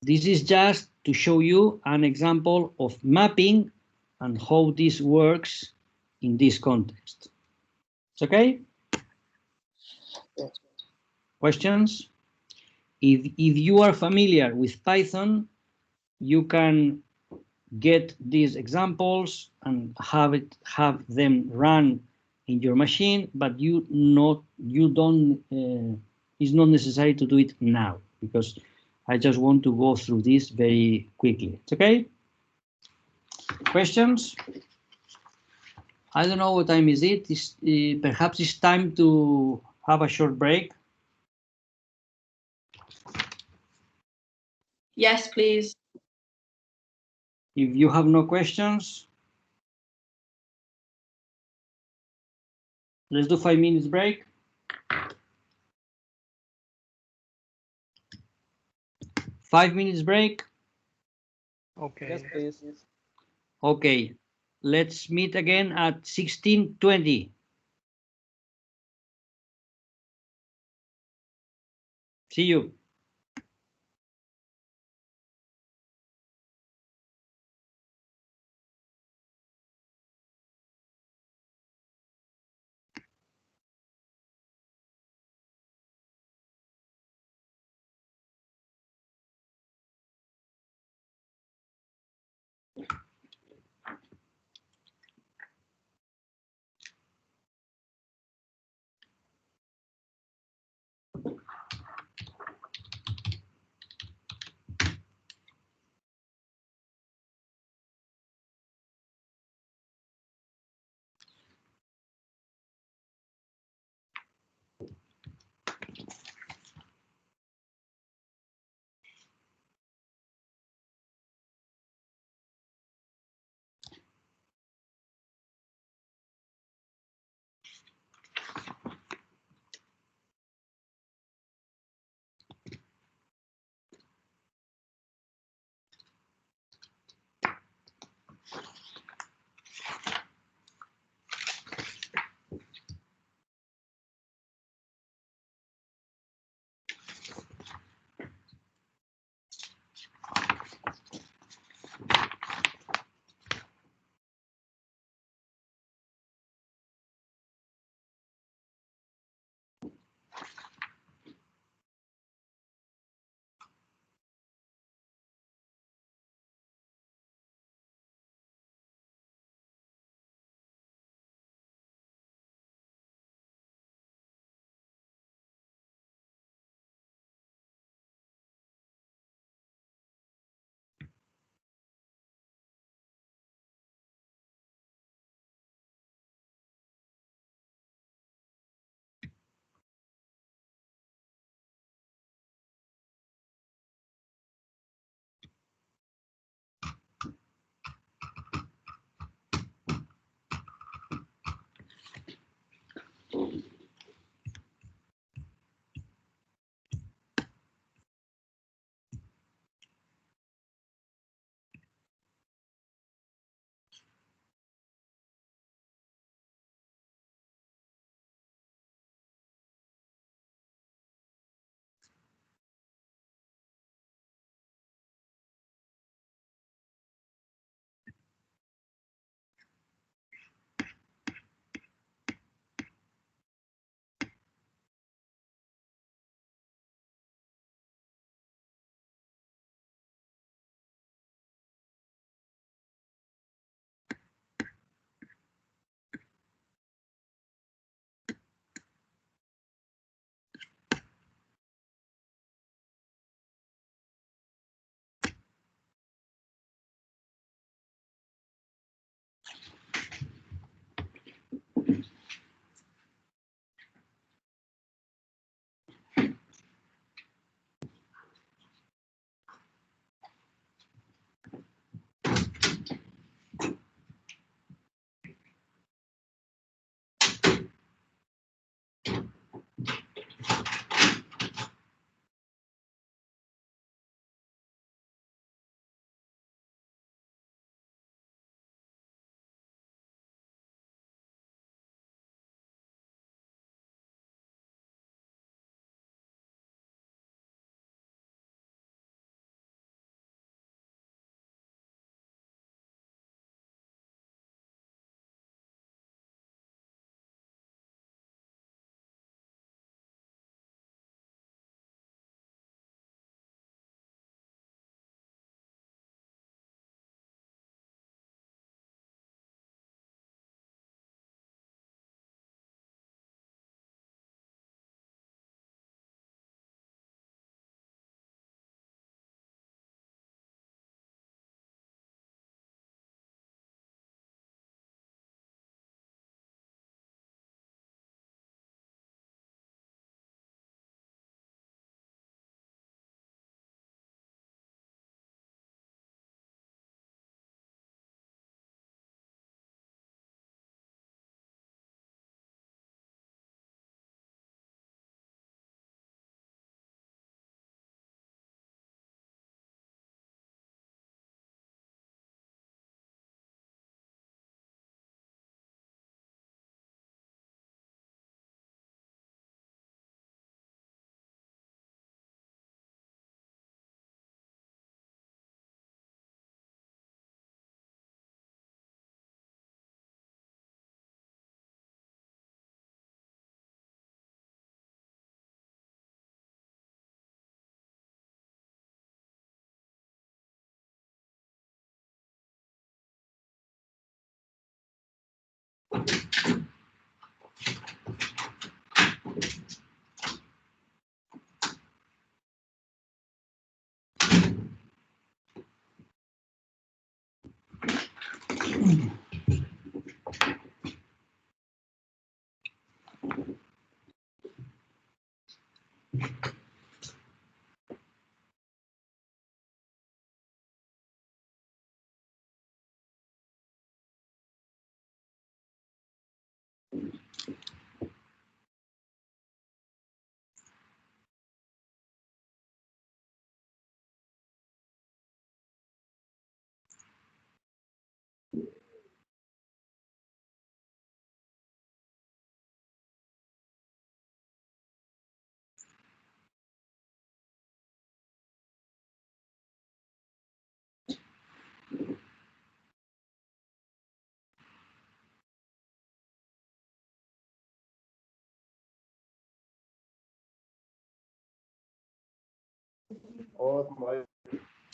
[SPEAKER 1] This is just to show you an example of mapping and how this works in this context. It's okay?
[SPEAKER 3] Yes.
[SPEAKER 1] Questions? If you are familiar with Python, you can get these examples and have them run in your machine, but it's not necessary to do it now because I just want to go through this very quickly. It's okay? Questions? I don't know what time is it. Perhaps it's time to have a short break.
[SPEAKER 4] Yes, please.
[SPEAKER 1] If you have no questions, let's do 5 minutes break. 5 minutes break.
[SPEAKER 5] Okay.
[SPEAKER 3] Yes, please.
[SPEAKER 1] Okay, let's meet again at 16:20. See you.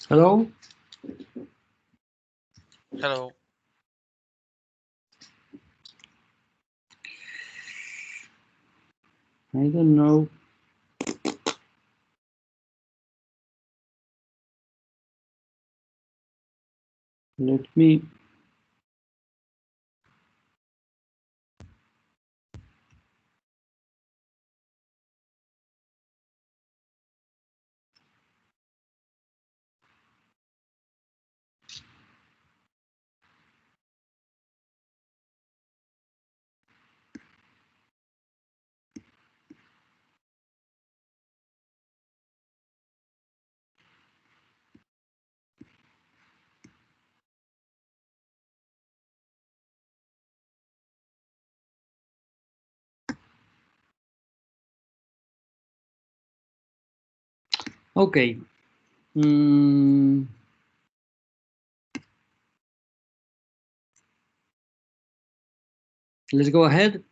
[SPEAKER 1] Hello?
[SPEAKER 5] Hello.
[SPEAKER 1] I don't know. Let me. Okay. Let's go ahead.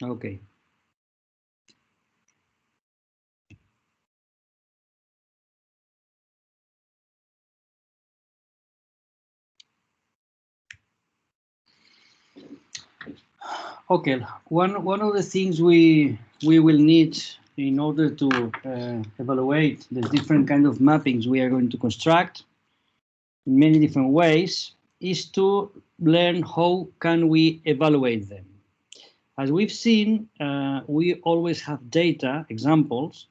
[SPEAKER 1] Okay. Okay. One of the things we will need in order to evaluate the different kind of mappings we are going to construct in many different ways is to learn how can we evaluate them. As we've seen, we always have data examples,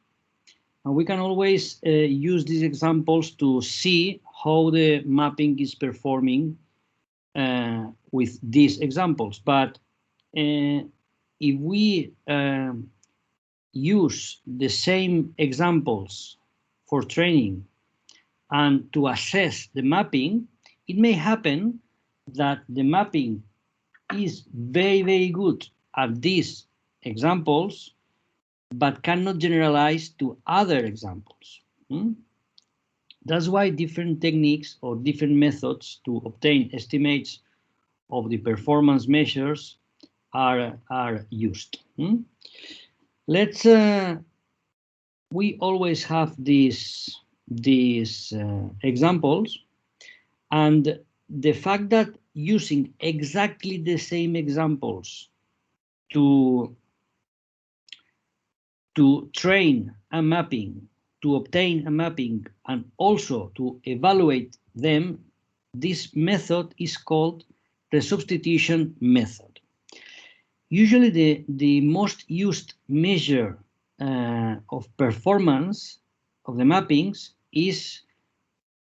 [SPEAKER 1] and we can always use these examples to see how the mapping is performing with these examples. But if we use the same examples for training and to assess the mapping, it may happen that the mapping is very, very good at these examples, but cannot generalize to other examples. That's why different techniques or different methods to obtain estimates of the performance measures are used. Let's we always have these examples, and the fact that using exactly the same examples to train a mapping, to obtain a mapping, and also to evaluate them, this method is called the substitution method. Usually the most used measure of performance of the mappings is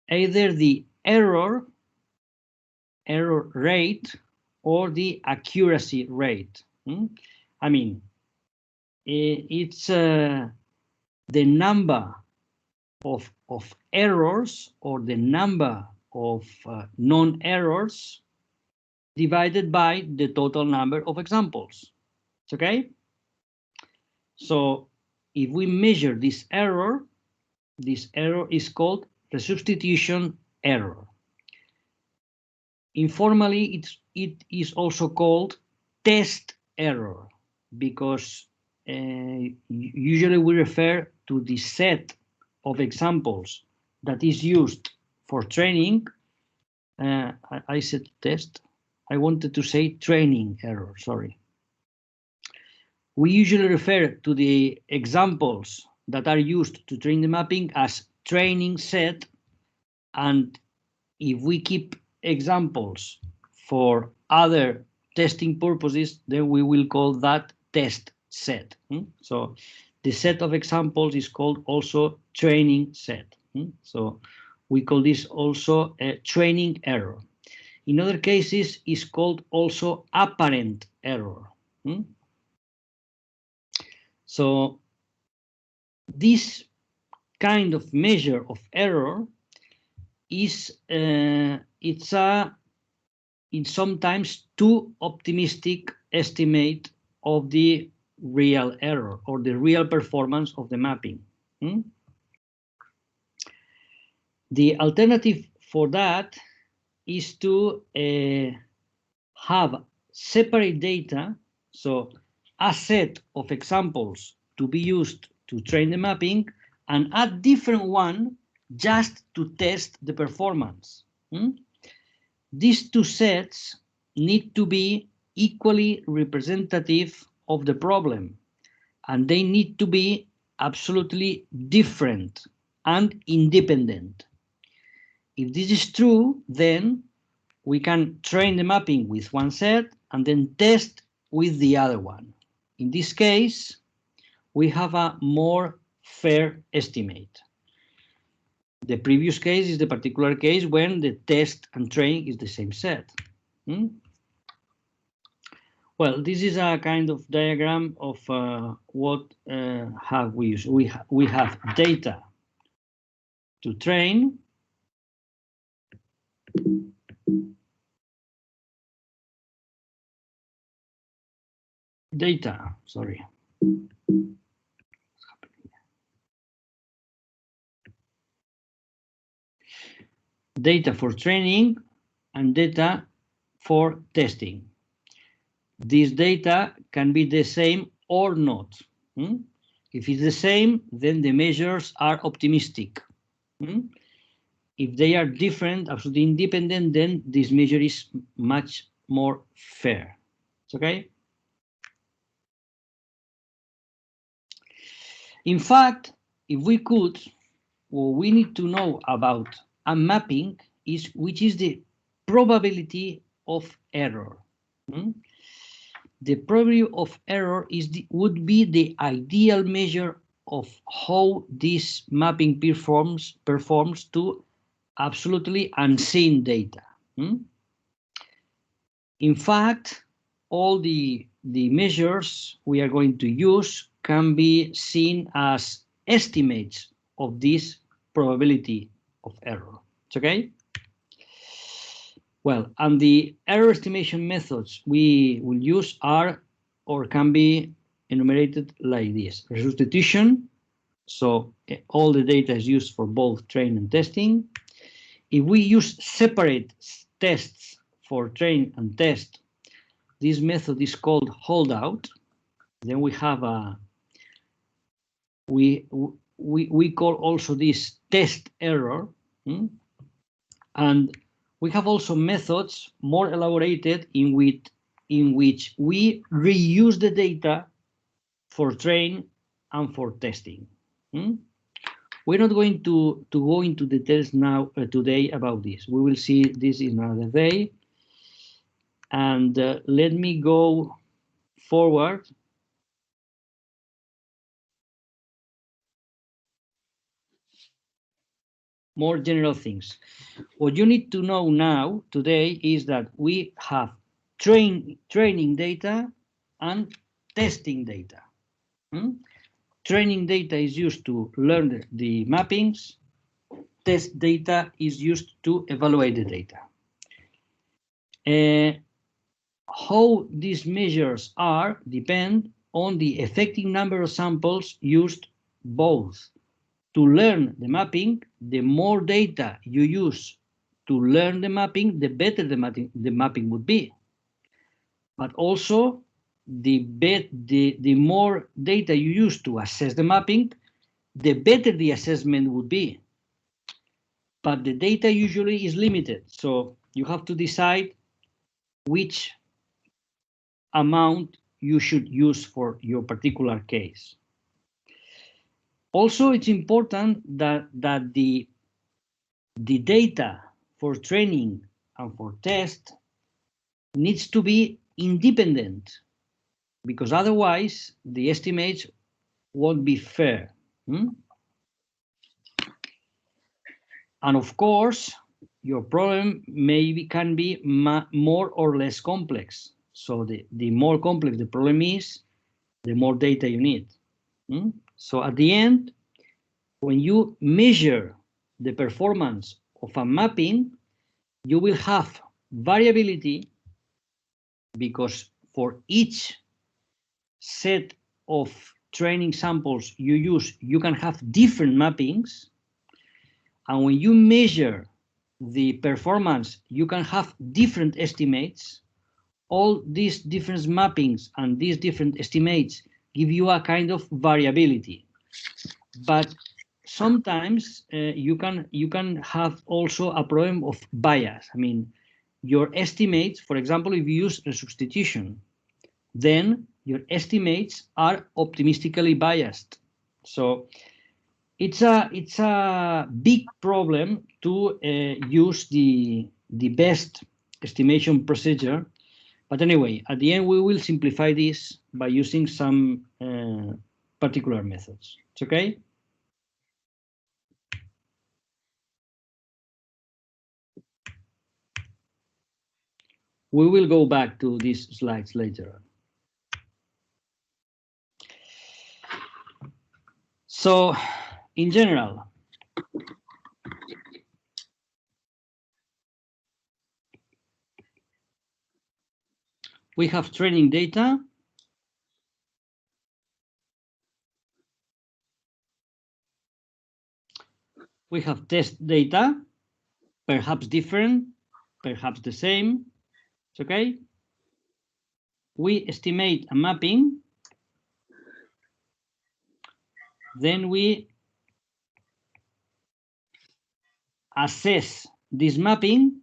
[SPEAKER 1] either the error rate or the accuracy rate. I mean, it's the number of errors or the number of non-errors divided by the total number of examples. Okay? So if we measure this error is called the substitution error. Informally, it is also called test error, because usually we refer to the set of examples that is used for training, I said test. I wanted to say training error, sorry. We usually refer to the examples that are used to train the mapping as training set, and if we keep examples for other testing purposes, then we will call that test set. So the set of examples is called also training set. So we call this also a training error. In other cases, it's called also apparent error. So this kind of measure of error is it's sometimes too optimistic estimate of the real error or the real performance of the mapping. The alternative for that is to have separate data, so a set of examples to be used to train the mapping, and a different one just to test the performance. These two sets need to be equally representative of the problem, and they need to be absolutely different and independent. If this is true, then we can train the mapping with one set and then test with the other one. In this case, we have a more fair estimate. The previous case is the particular case when the test and train is the same set. Well, this is a kind of diagram of what have we used. We have data to train. Data, sorry. Data for training and data for testing. This data can be the same or not. If it's the same, then the measures are optimistic. If they are different, absolutely independent, then this measure is much more fair. It's okay? In fact, if we could, what we need to know about a mapping is which is the probability of error. The probability of error would be the ideal measure of how this mapping performs to absolutely unseen data. In fact, all the measures we are going to use can be seen as estimates of this probability of error. It's okay? Well, and the error estimation methods we will use are or can be enumerated like this. Substitution, so all the data is used for both train and testing. If we use separate tests for train and test, this method is called holdout. Then we have a we call also this test error, and we have also methods more elaborated in which we reuse the data for train and for testing. We're not going to go into details now today about this. We will see this in another day. And let me go forward. More general things. What you need to know now today is that we have training data and testing data. Training data is used to learn the mappings. Test data is used to evaluate the data. How these measures are depend on the effective number of samples used both to learn the mapping. The more data you use to learn the mapping, the better the mapping would be. But also, the more data you use to assess the mapping, the better the assessment would be. But the data usually is limited, so you have to decide which amount you should use for your particular case. Also, it's important that the data for training and for test needs to be independent, because otherwise the estimates won't be fair. And of course, your problem maybe can be more or less complex. So the more complex the problem is, the more data you need. So at the end, when you measure the performance of a mapping, you will have variability, because for each set of training samples you use, you can have different mappings. And when you measure the performance, you can have different estimates. All these different mappings and these different estimates give you a kind of variability. But sometimes you can have also a problem of bias. I mean, your estimates, for example, if you use a substitution, then your estimates are optimistically biased. So it's a big problem to use the best estimation procedure. But anyway, at the end, we will simplify this by using some particular methods. It's okay? We will go back to these slides later. So, in general, we have training data. We have test data, perhaps different, perhaps the same. It's okay? We estimate a mapping. Then we assess this mapping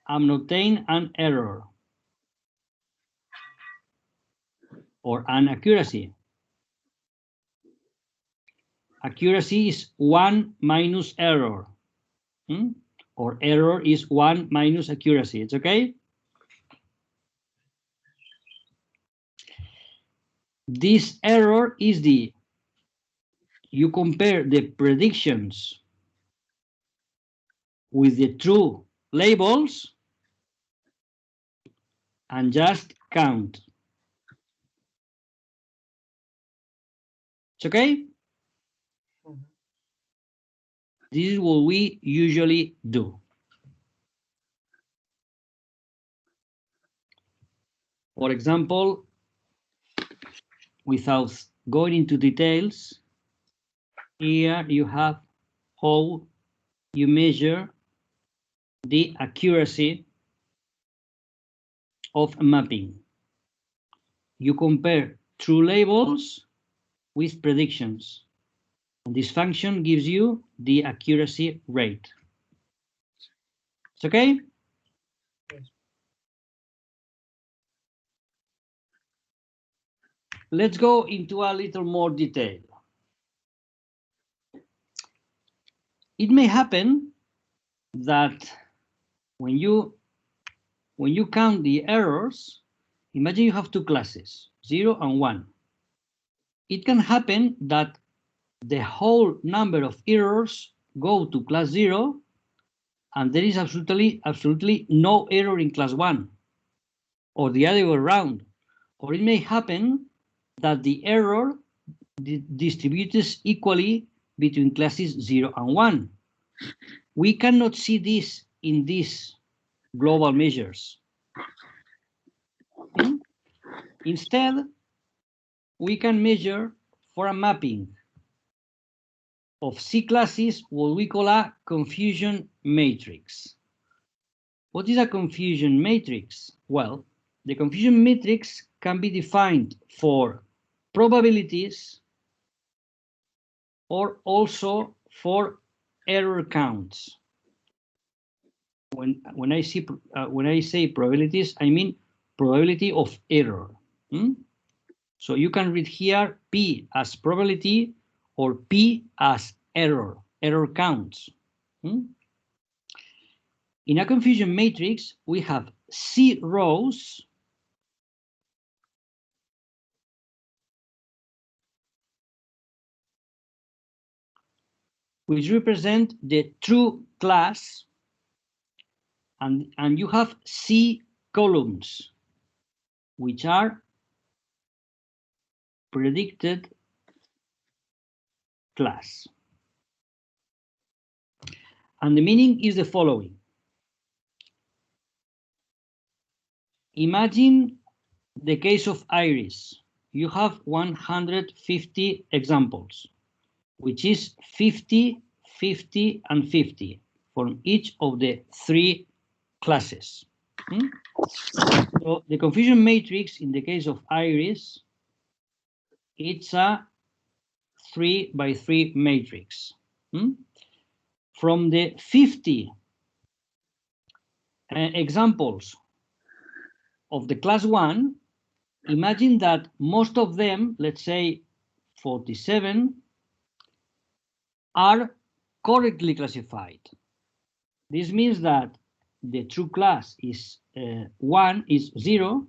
[SPEAKER 1] and obtain an error or an accuracy. Accuracy is 1 minus error, or error is 1 minus accuracy. It's okay? This error is you compare the predictions with the true labels and just count. It's okay? This is what we usually do. For example, without going into details, here you have how you measure the accuracy of mapping. You compare true labels with predictions. And this function gives you the accuracy rate. It's okay?
[SPEAKER 3] Yes.
[SPEAKER 1] Let's go into a little more detail. It may happen that when you count the errors, imagine you have two classes, 0 and 1. It can happen that the whole number of errors go to class 0, and there is absolutely no error in class 1, or the other way around. Or it may happen that the error distributes equally between classes 0 and 1. We cannot see this in these global measures. Instead, we can measure for a mapping of C classes what we call a confusion matrix. What is a confusion matrix? Well, the confusion matrix can be defined for probabilities or also for error counts. When I say probabilities, I mean probability of error. So you can read here P as probability or P as error counts. In a confusion matrix, we have C rows which represent the true class, and you have C columns, which are predicted class. And the meaning is the following. Imagine the case of iris. You have 150 examples, which is 50, 50, and 50 from each of the three classes. So the confusion matrix in the case of iris, it's a 3 by 3 matrix. From the 50 examples of the class 1, imagine that most of them, let's say 47, are correctly classified. This means that the true class is 1 is 0.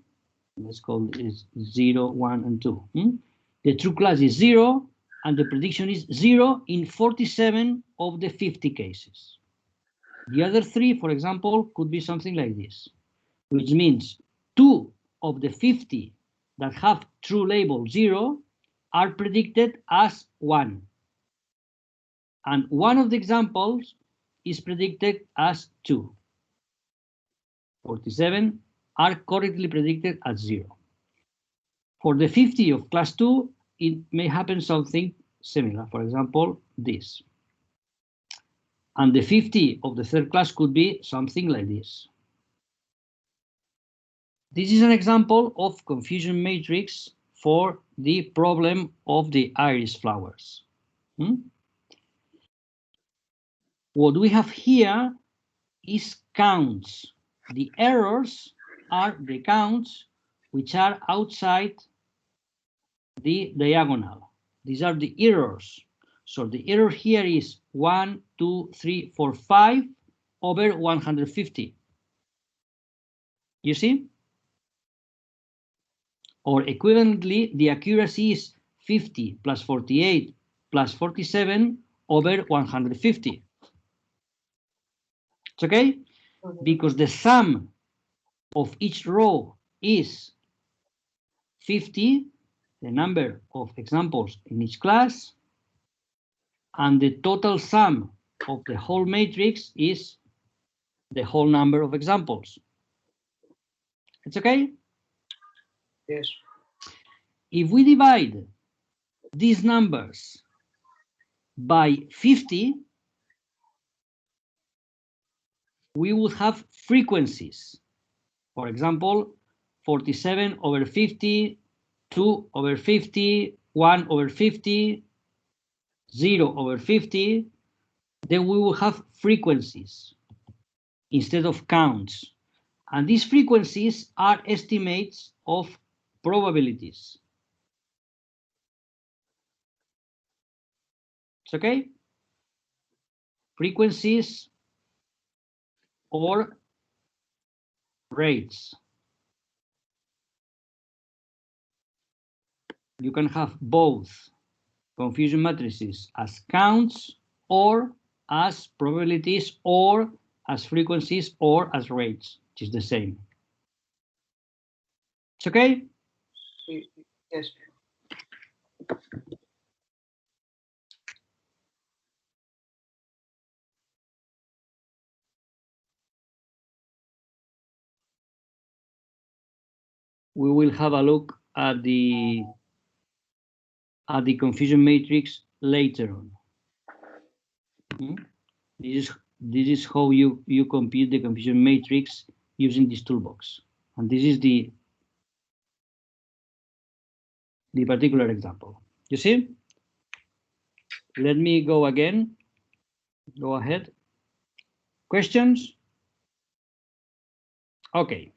[SPEAKER 1] Let's call it 0, 1, and 2. The true class is 0, and the prediction is 0 in 47 of the 50 cases. The other 3, for example, could be something like this, which means 2 of the 50 that have true label 0 are predicted as 1. And one of the examples is predicted as 2. 47 are correctly predicted as 0. For the 50 of class 2, it may happen something similar. For example, this. And the 50 of the third class could be something like this. This is an example of confusion matrix for the problem of the iris flowers. What we have here is counts. The errors are the counts which are outside the diagonal. These are the errors. So the error here is 1, 2, 3, 4, 5 over 150. You see? Or equivalently, the accuracy is 50 plus 48 plus 47 over 150. It's okay? Because the sum of each row is 50, the number of examples in each class, and the total sum of the whole matrix is the whole number of examples. It's okay?
[SPEAKER 3] Yes.
[SPEAKER 1] If we divide these numbers by 50, we would have frequencies. For example, 47 over 50, 2 over 50, 1 over 50, 0 over 50. Then we will have frequencies instead of counts. And these frequencies are estimates of probabilities. It's okay? Frequencies or rates. You can have both confusion matrices as counts or as probabilities or as frequencies or as rates, which is the same. It's okay?
[SPEAKER 3] Yes.
[SPEAKER 1] We will have a look at the confusion matrix later on. This is how you compute the confusion matrix using this toolbox. And this is the particular example. You see? Let me go again. Go ahead. Questions? Okay.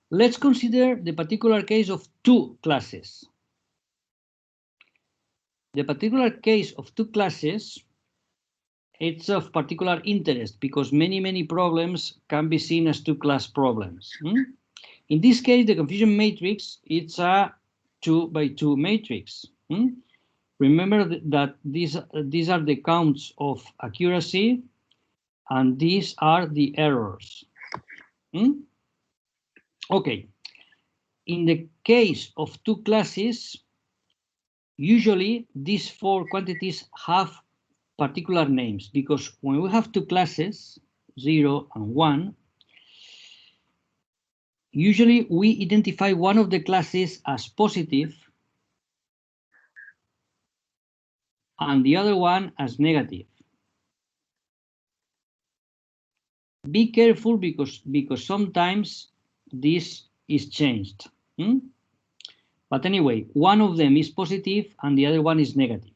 [SPEAKER 1] Let's consider the particular case of two classes. The particular case of two classes, it's of particular interest because many problems can be seen as two-class problems. In this case, the confusion matrix, it's a 2 by 2 matrix. Remember that these are the counts of accuracy and these are the errors. Okay. In the case of two classes, usually these four quantities have particular names because when we have two classes, 0 and 1, usually we identify one of the classes as positive and the other one as negative. Be careful because sometimes this is changed. But anyway, one of them is positive and the other one is negative.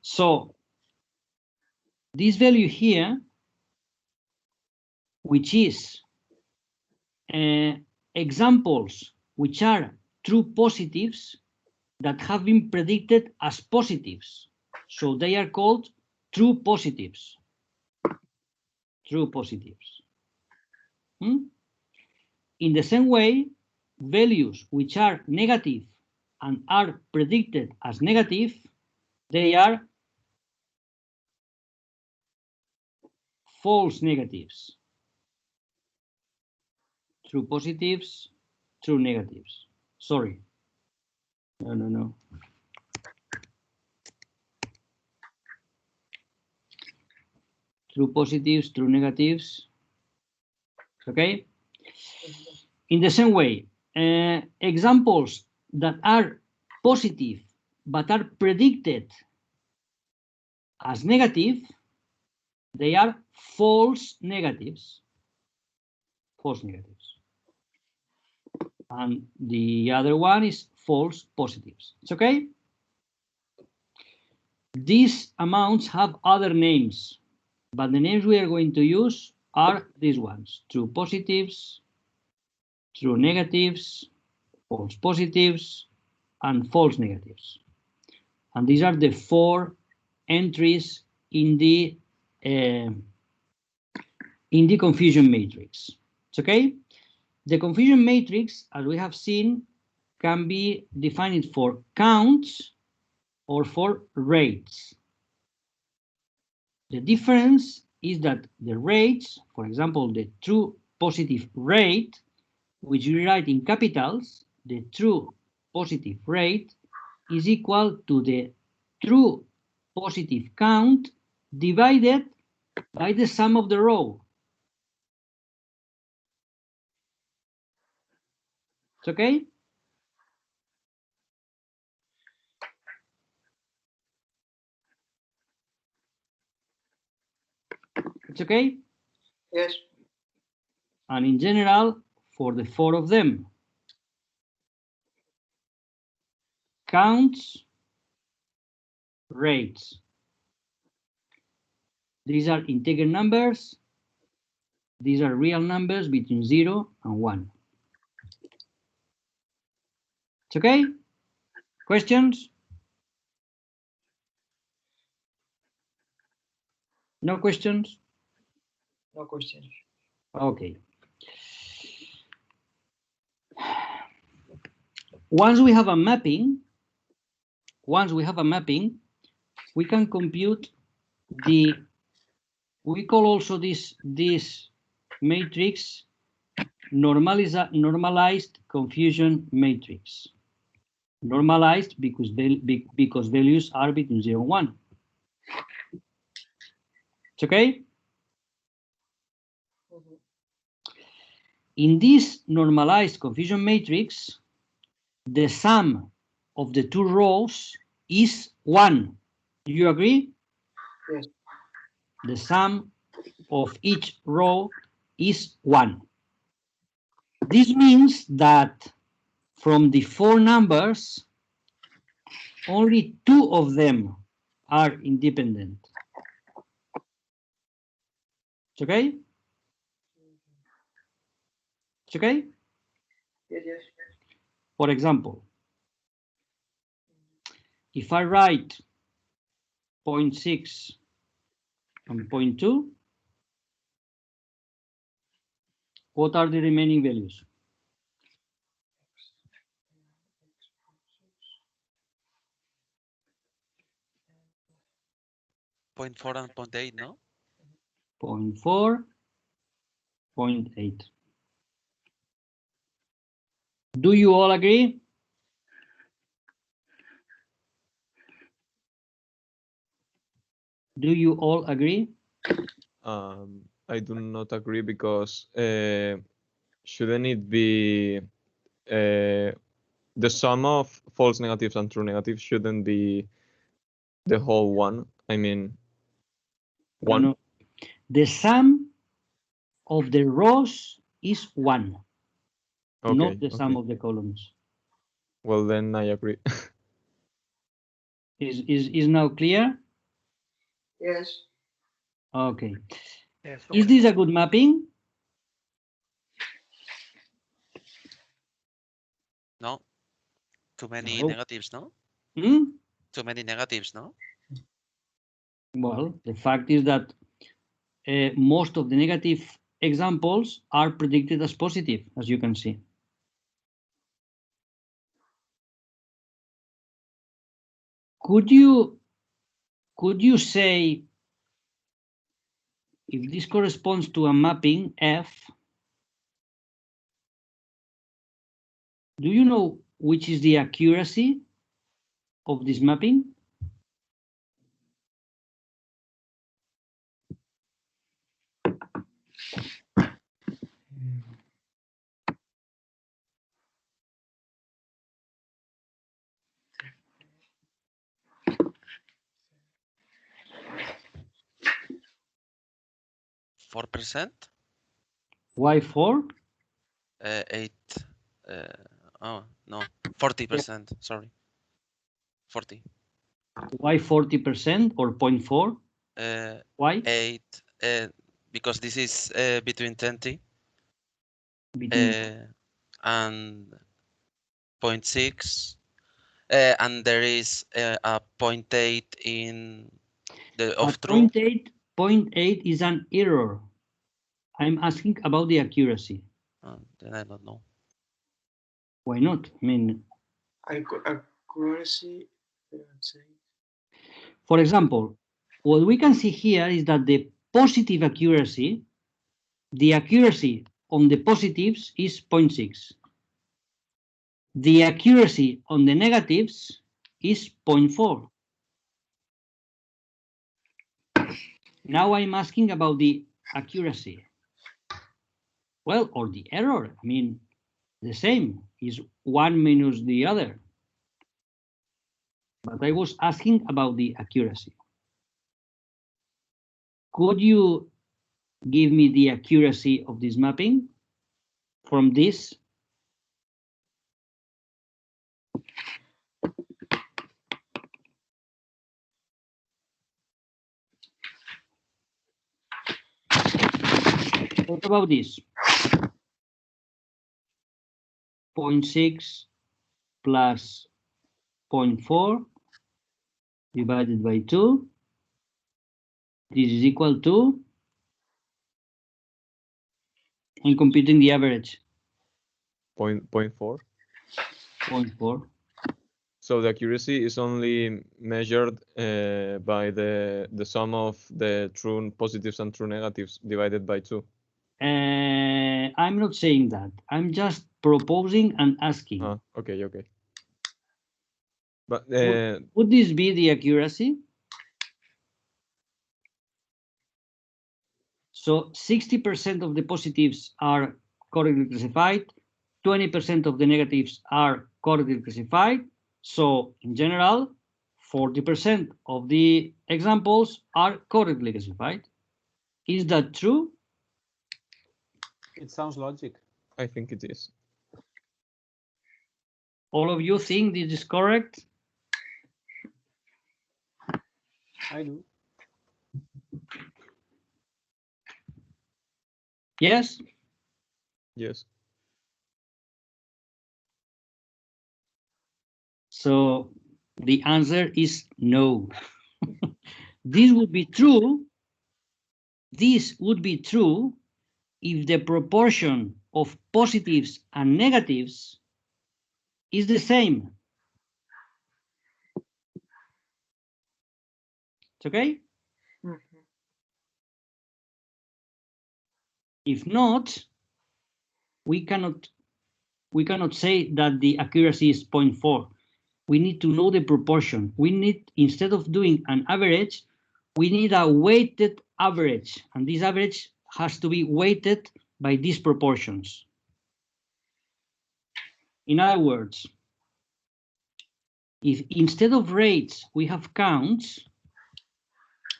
[SPEAKER 1] So this value here, which is examples which are true positives that have been predicted as positives. So they are called true positives. True positives. In the same way, values which are negative and are predicted as negative, they are false negatives. True positives, true negatives. Sorry. No. True positives, true negatives. Okay? In the same way, examples that are positive but are predicted as negative, they are false negatives. False negatives. And the other one is false positives. It's okay? These amounts have other names, but the names we are going to use are these ones: true positives, true negatives, false positives, and false negatives. And these are the four entries in the confusion matrix. It's okay? The confusion matrix, as we have seen, can be defined for counts or for rates. The difference is that the rates, for example, the true positive rate, which we write in capitals, the true positive rate is equal to the true positive count divided by the sum of the row. It's okay? It's okay?
[SPEAKER 3] Yes.
[SPEAKER 1] And in general, for the four of them, counts, rates. These are integer numbers. These are real numbers between 0 and 1. It's okay? Questions? No questions?
[SPEAKER 3] No questions.
[SPEAKER 1] Okay. Once we have a mapping, we can compute the, we call also this matrix normalized confusion matrix. Normalized because values are between 0 and 1. It's okay? In this normalized confusion matrix, the sum of the two rows is 1. Do you agree?
[SPEAKER 3] Yes.
[SPEAKER 1] The sum of each row is 1. This means that from the four numbers, only 2 of them are independent. It's okay? It's okay?
[SPEAKER 3] Yes, yes.
[SPEAKER 1] For example, if I write 0.6 and 0.2, what are the remaining values?
[SPEAKER 6] 0.4 and 0.8, no?
[SPEAKER 1] 0.4, 0.8. Do you all agree? Do you all agree?
[SPEAKER 7] I do not agree because shouldn't it be the sum of false negatives and true negatives shouldn't be the whole one? I mean, one.
[SPEAKER 1] No. The sum of the rows is 1,
[SPEAKER 7] Okay,
[SPEAKER 1] not the sum
[SPEAKER 7] okay.
[SPEAKER 1] of the columns.
[SPEAKER 7] Well, then I agree.
[SPEAKER 1] Is now clear?
[SPEAKER 3] Yes.
[SPEAKER 1] Okay.
[SPEAKER 5] Yes.
[SPEAKER 1] Is
[SPEAKER 5] Okay.
[SPEAKER 1] this a good mapping?
[SPEAKER 6] No. Too many
[SPEAKER 1] No.
[SPEAKER 6] negatives, no?
[SPEAKER 1] Hmm?
[SPEAKER 6] Too many negatives, no?
[SPEAKER 1] Well, the fact is that most of the negative examples are predicted as positive, as you can see. Could you say if this corresponds to a mapping F? Do you know which is the accuracy of this mapping?
[SPEAKER 6] %4?
[SPEAKER 1] Why 4?
[SPEAKER 6] 8. Oh, no. 40%. Sorry. 40.
[SPEAKER 1] Why 40% or 0.4? Why?
[SPEAKER 6] 8. Because this is between 20
[SPEAKER 1] Between
[SPEAKER 6] and 0.6. And there is a 0.8 in the of true.
[SPEAKER 1] 0.8 is an error. I'm asking about the accuracy.
[SPEAKER 6] Then I don't know.
[SPEAKER 1] Why not? I mean,
[SPEAKER 3] Accuracy.
[SPEAKER 1] for example, what we can see here is that the positive accuracy, the accuracy on the positives is 0.6. The accuracy on the negatives is 0.4. Now I'm asking about the accuracy. Well, or the error. I mean, the same is 1 minus the other. But I was asking about the accuracy. Could you give me the accuracy of this mapping from this? What about this? 0.6 plus 0.4 divided by 2. This is equal to, I'm computing the average.
[SPEAKER 7] 0.4.
[SPEAKER 1] 0.4.
[SPEAKER 7] So the accuracy is only measured by the sum of the true positives and true negatives divided by 2.
[SPEAKER 1] I'm not saying that. I'm just proposing and asking.
[SPEAKER 7] Okay, okay. But
[SPEAKER 1] would this be the accuracy? So 60% of the positives are correctly classified, 20% of the negatives are correctly classified. So in general, 40% of the examples are correctly classified. Is that true?
[SPEAKER 8] It sounds logic.
[SPEAKER 7] I think it is.
[SPEAKER 1] All of you think this is correct?
[SPEAKER 8] I do.
[SPEAKER 1] Yes?
[SPEAKER 7] Yes.
[SPEAKER 1] So the answer is no. This would be true. This would be true if the proportion of positives and negatives is the same. It's okay? If not, we cannot say that the accuracy is 0.4. We need to know the proportion. We need, instead of doing an average, we need a weighted average, and this average has to be weighted by these proportions. In other words, if instead of rates we have counts,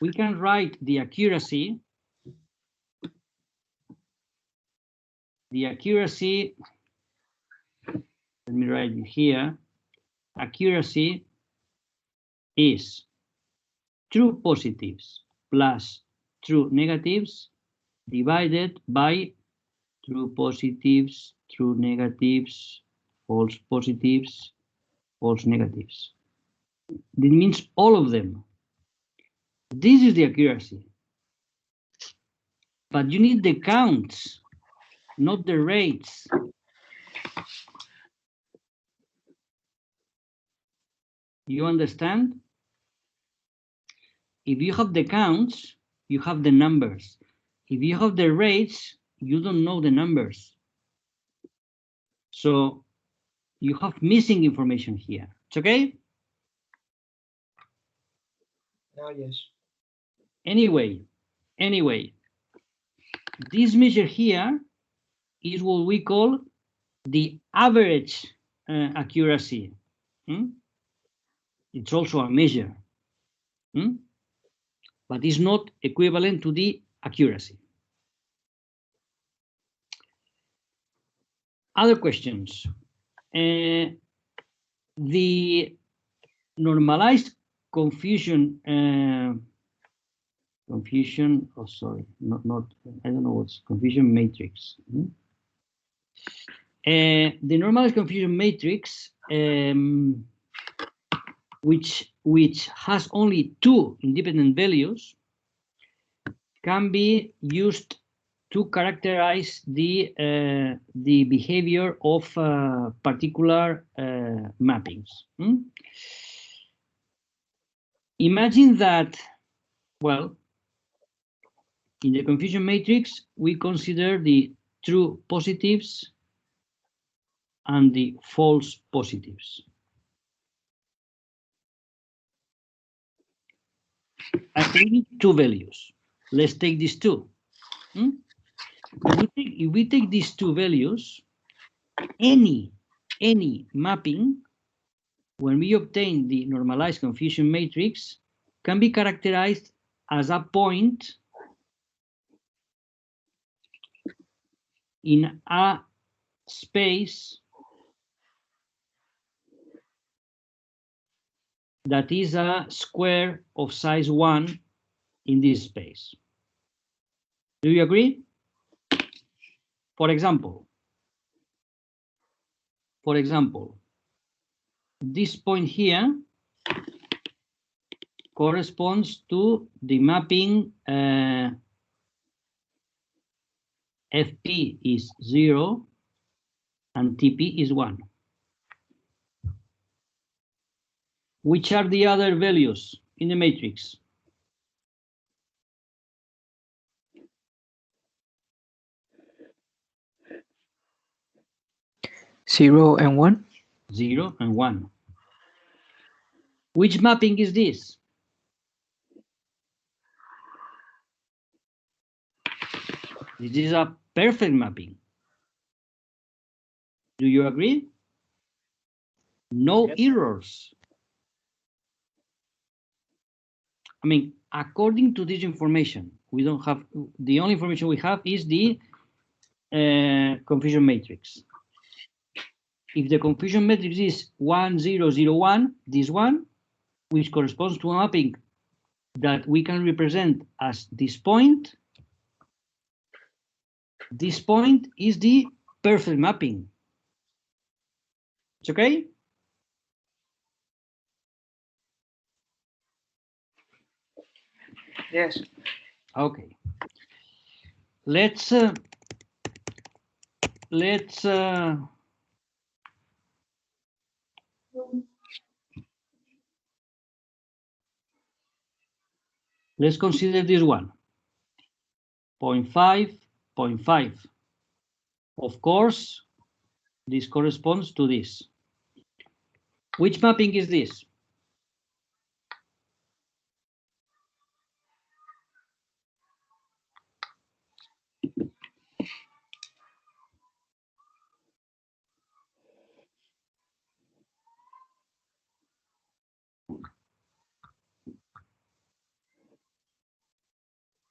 [SPEAKER 1] we can write the accuracy. The accuracy, let me write it here. Accuracy is true positives plus true negatives divided by true positives, true negatives, false positives, false negatives. This means all of them. This is the accuracy. But you need the counts, not the rates. You understand? If you have the counts, you have the numbers. If you have the rates, you don't know the numbers. So you have missing information here. It's okay?
[SPEAKER 3] Now, yes.
[SPEAKER 1] Anyway, this measure here is what we call the average accuracy. It's also a measure, but it's not equivalent to the accuracy. Other questions. The normalized confusion, oh, sorry, not, I don't know what's confusion matrix. The normalized confusion matrix, which has only two independent values, can be used to characterize the behavior of particular mappings. Imagine that, well, in the confusion matrix, we consider the true positives and the false positives. We need two values. Let's take these two. If we take these two values, any mapping, when we obtain the normalized confusion matrix, can be characterized as a point in a space that is a square of size 1 in this space. Do you agree? For example, this point here corresponds to the mapping FP is 0 and TP is 1. Which are the other values in the matrix?
[SPEAKER 2] Zero and 1.
[SPEAKER 1] 0 and 1. Which mapping is this? This is a perfect mapping. Do you agree? No
[SPEAKER 8] Yes.
[SPEAKER 1] errors. I mean, according to this information, we don't have, the only information we have is the confusion matrix. If the confusion matrix is 1001, this one, which corresponds to a mapping that we can represent as this point. This point is the perfect mapping. It's okay?
[SPEAKER 3] Yes.
[SPEAKER 1] Okay. Let's consider this one. 0.5, 0.5. Of course, this corresponds to this. Which mapping is this?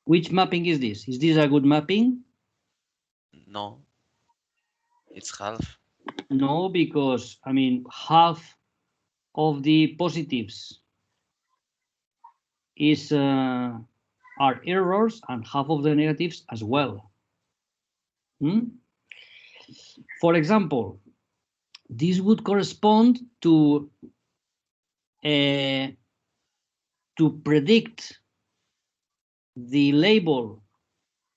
[SPEAKER 1] Which mapping is this? Is this a good mapping?
[SPEAKER 6] No, it's half.
[SPEAKER 1] No, because, I mean, half of the positives is are errors and half of the negatives as well. For example, this would correspond to predict the label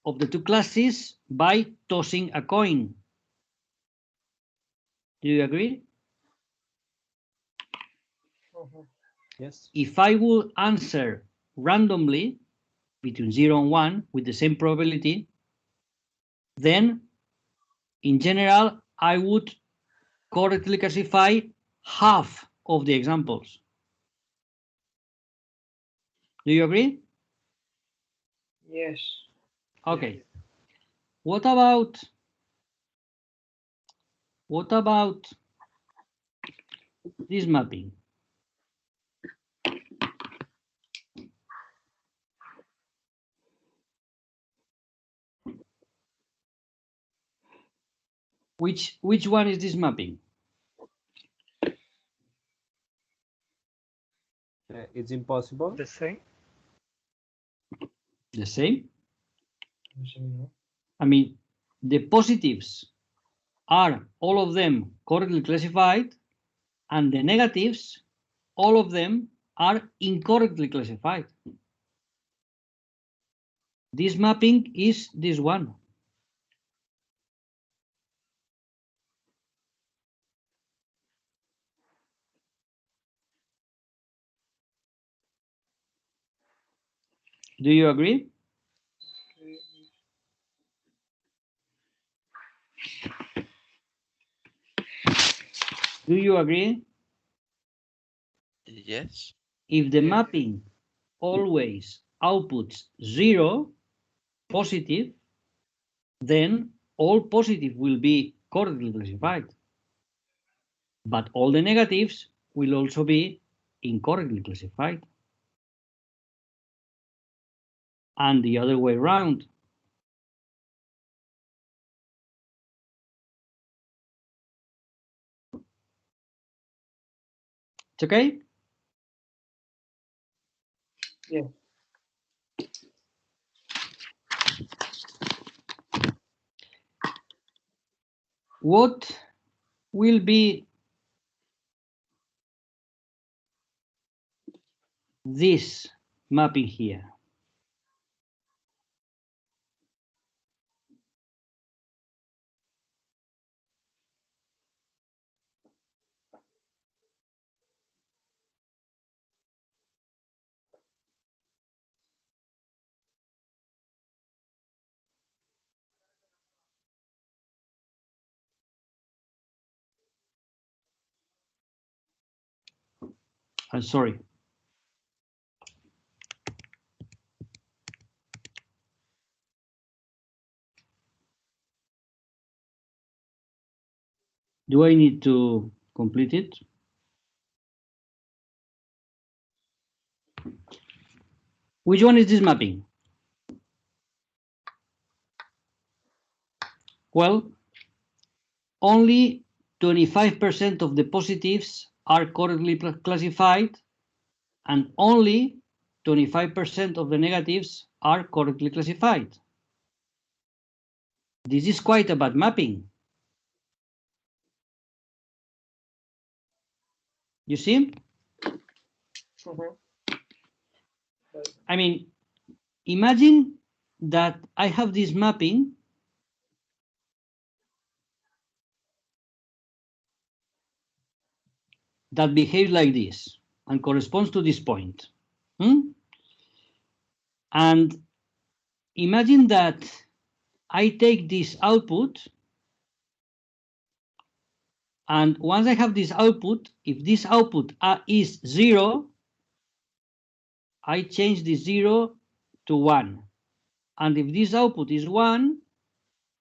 [SPEAKER 1] of the two classes by tossing a coin. Do you agree?
[SPEAKER 8] Yes.
[SPEAKER 1] If I will answer randomly between 0 and 1 with the same probability, then in general, I would correctly classify half of the examples. Do you agree?
[SPEAKER 3] Yes.
[SPEAKER 1] Okay. What about this mapping? Which one is this mapping?
[SPEAKER 8] It's impossible.
[SPEAKER 5] The same.
[SPEAKER 1] The same?
[SPEAKER 3] No.
[SPEAKER 1] I mean, the positives are all of them correctly classified, and the negatives, all of them are incorrectly classified. This mapping is this one. Do you agree? Do you agree?
[SPEAKER 6] Yes.
[SPEAKER 1] If the mapping always outputs 0 positive, then all positive will be correctly classified. But all the negatives will also be incorrectly classified. And the other way around. It's okay?
[SPEAKER 3] Yeah.
[SPEAKER 1] What will be this mapping here? I'm sorry. Do I need to complete it? Which one is this mapping? Well, only 25% of the positives are correctly classified, and only 25% of the negatives are correctly classified. This is quite a bad mapping. You see? I mean, imagine that I have this mapping that behaves like this and corresponds to this point. And imagine that I take this output, and once I have this output, if this output is 0, I change the 0 to 1. And if this output is 1,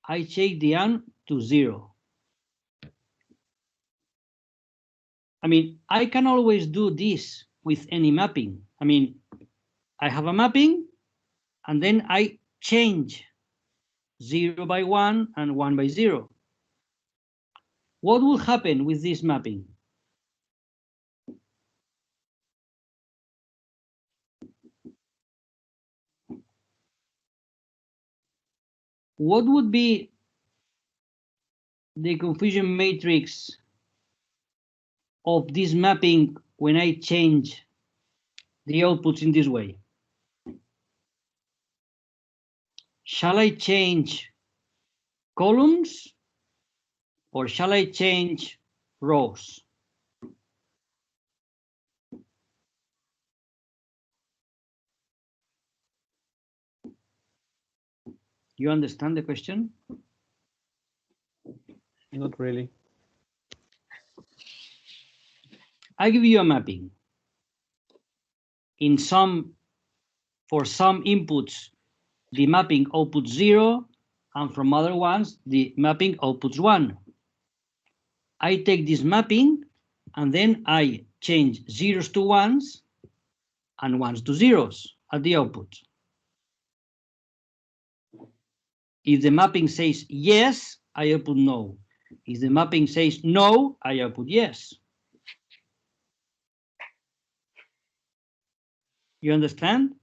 [SPEAKER 1] I change the 1 to 0. I mean, I can always do this with any mapping. I mean, I have a mapping, and then I change 0 by 1 and 1 by 0. What will happen with this mapping? What would be the confusion matrix of this mapping when I change the outputs in this way? Shall I change columns or shall I change rows? You understand the question?
[SPEAKER 8] Not really.
[SPEAKER 1] I give you a mapping. For some inputs, the mapping outputs 0, and from other ones, the mapping outputs 1. I take this mapping, and then I change zeros to ones and ones to zeros at the output. If the mapping says yes, I output no. If the mapping says no, I output yes. You understand?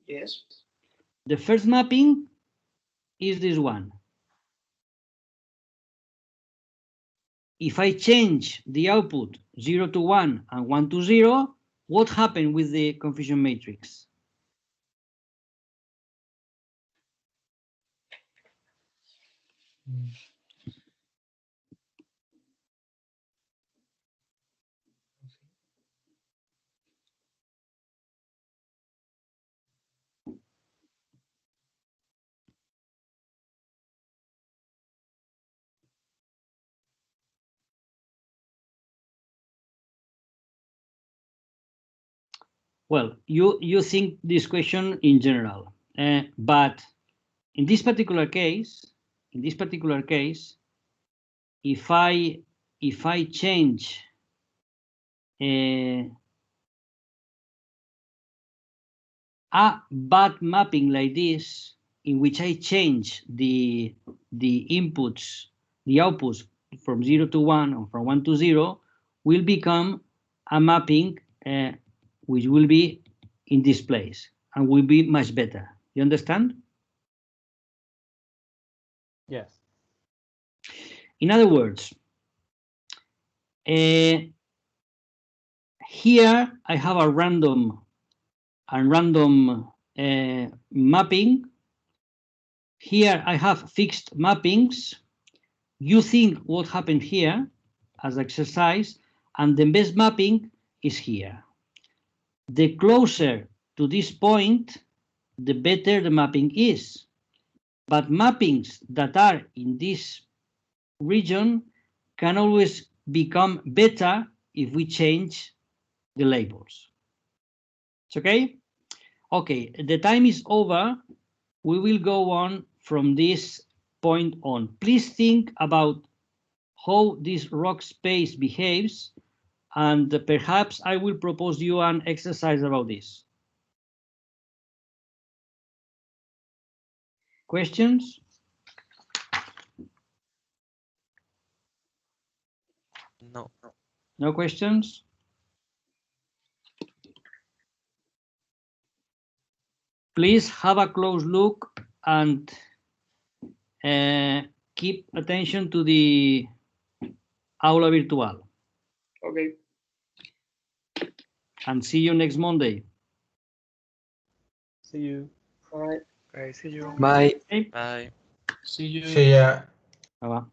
[SPEAKER 3] Yes.
[SPEAKER 1] The first mapping is this one. If I change the output 0 to 1 and 1 to 0, what happened with the confusion matrix? Well, you think this question in general, but in this particular case, if I change a bad mapping like this, in which I change the inputs, the outputs from 0 to 1 or from 1 to 0, will become a mapping which will be in this place and will be much better. You understand?
[SPEAKER 8] Yes.
[SPEAKER 1] In other words, here I have a random mapping. Here I have fixed mappings. You think what happened here as exercise, and the best mapping is here. The closer to this point, the better the mapping is. But mappings that are in this region can always become better if we change the labels. It's okay? Okay, the time is over. We will go on from this point on. Please think about how this rock space behaves, and perhaps I will propose you an exercise about this. Questions?
[SPEAKER 6] No.
[SPEAKER 1] No questions? please have a close look and keep attention to the aula virtual.
[SPEAKER 3] Okay.
[SPEAKER 1] And see you next Monday.
[SPEAKER 8] See you.
[SPEAKER 3] All right.
[SPEAKER 5] Okay, see you.
[SPEAKER 2] Bye.
[SPEAKER 1] Okay?
[SPEAKER 6] Bye.
[SPEAKER 5] See you.
[SPEAKER 9] See ya.
[SPEAKER 1] Bye-bye.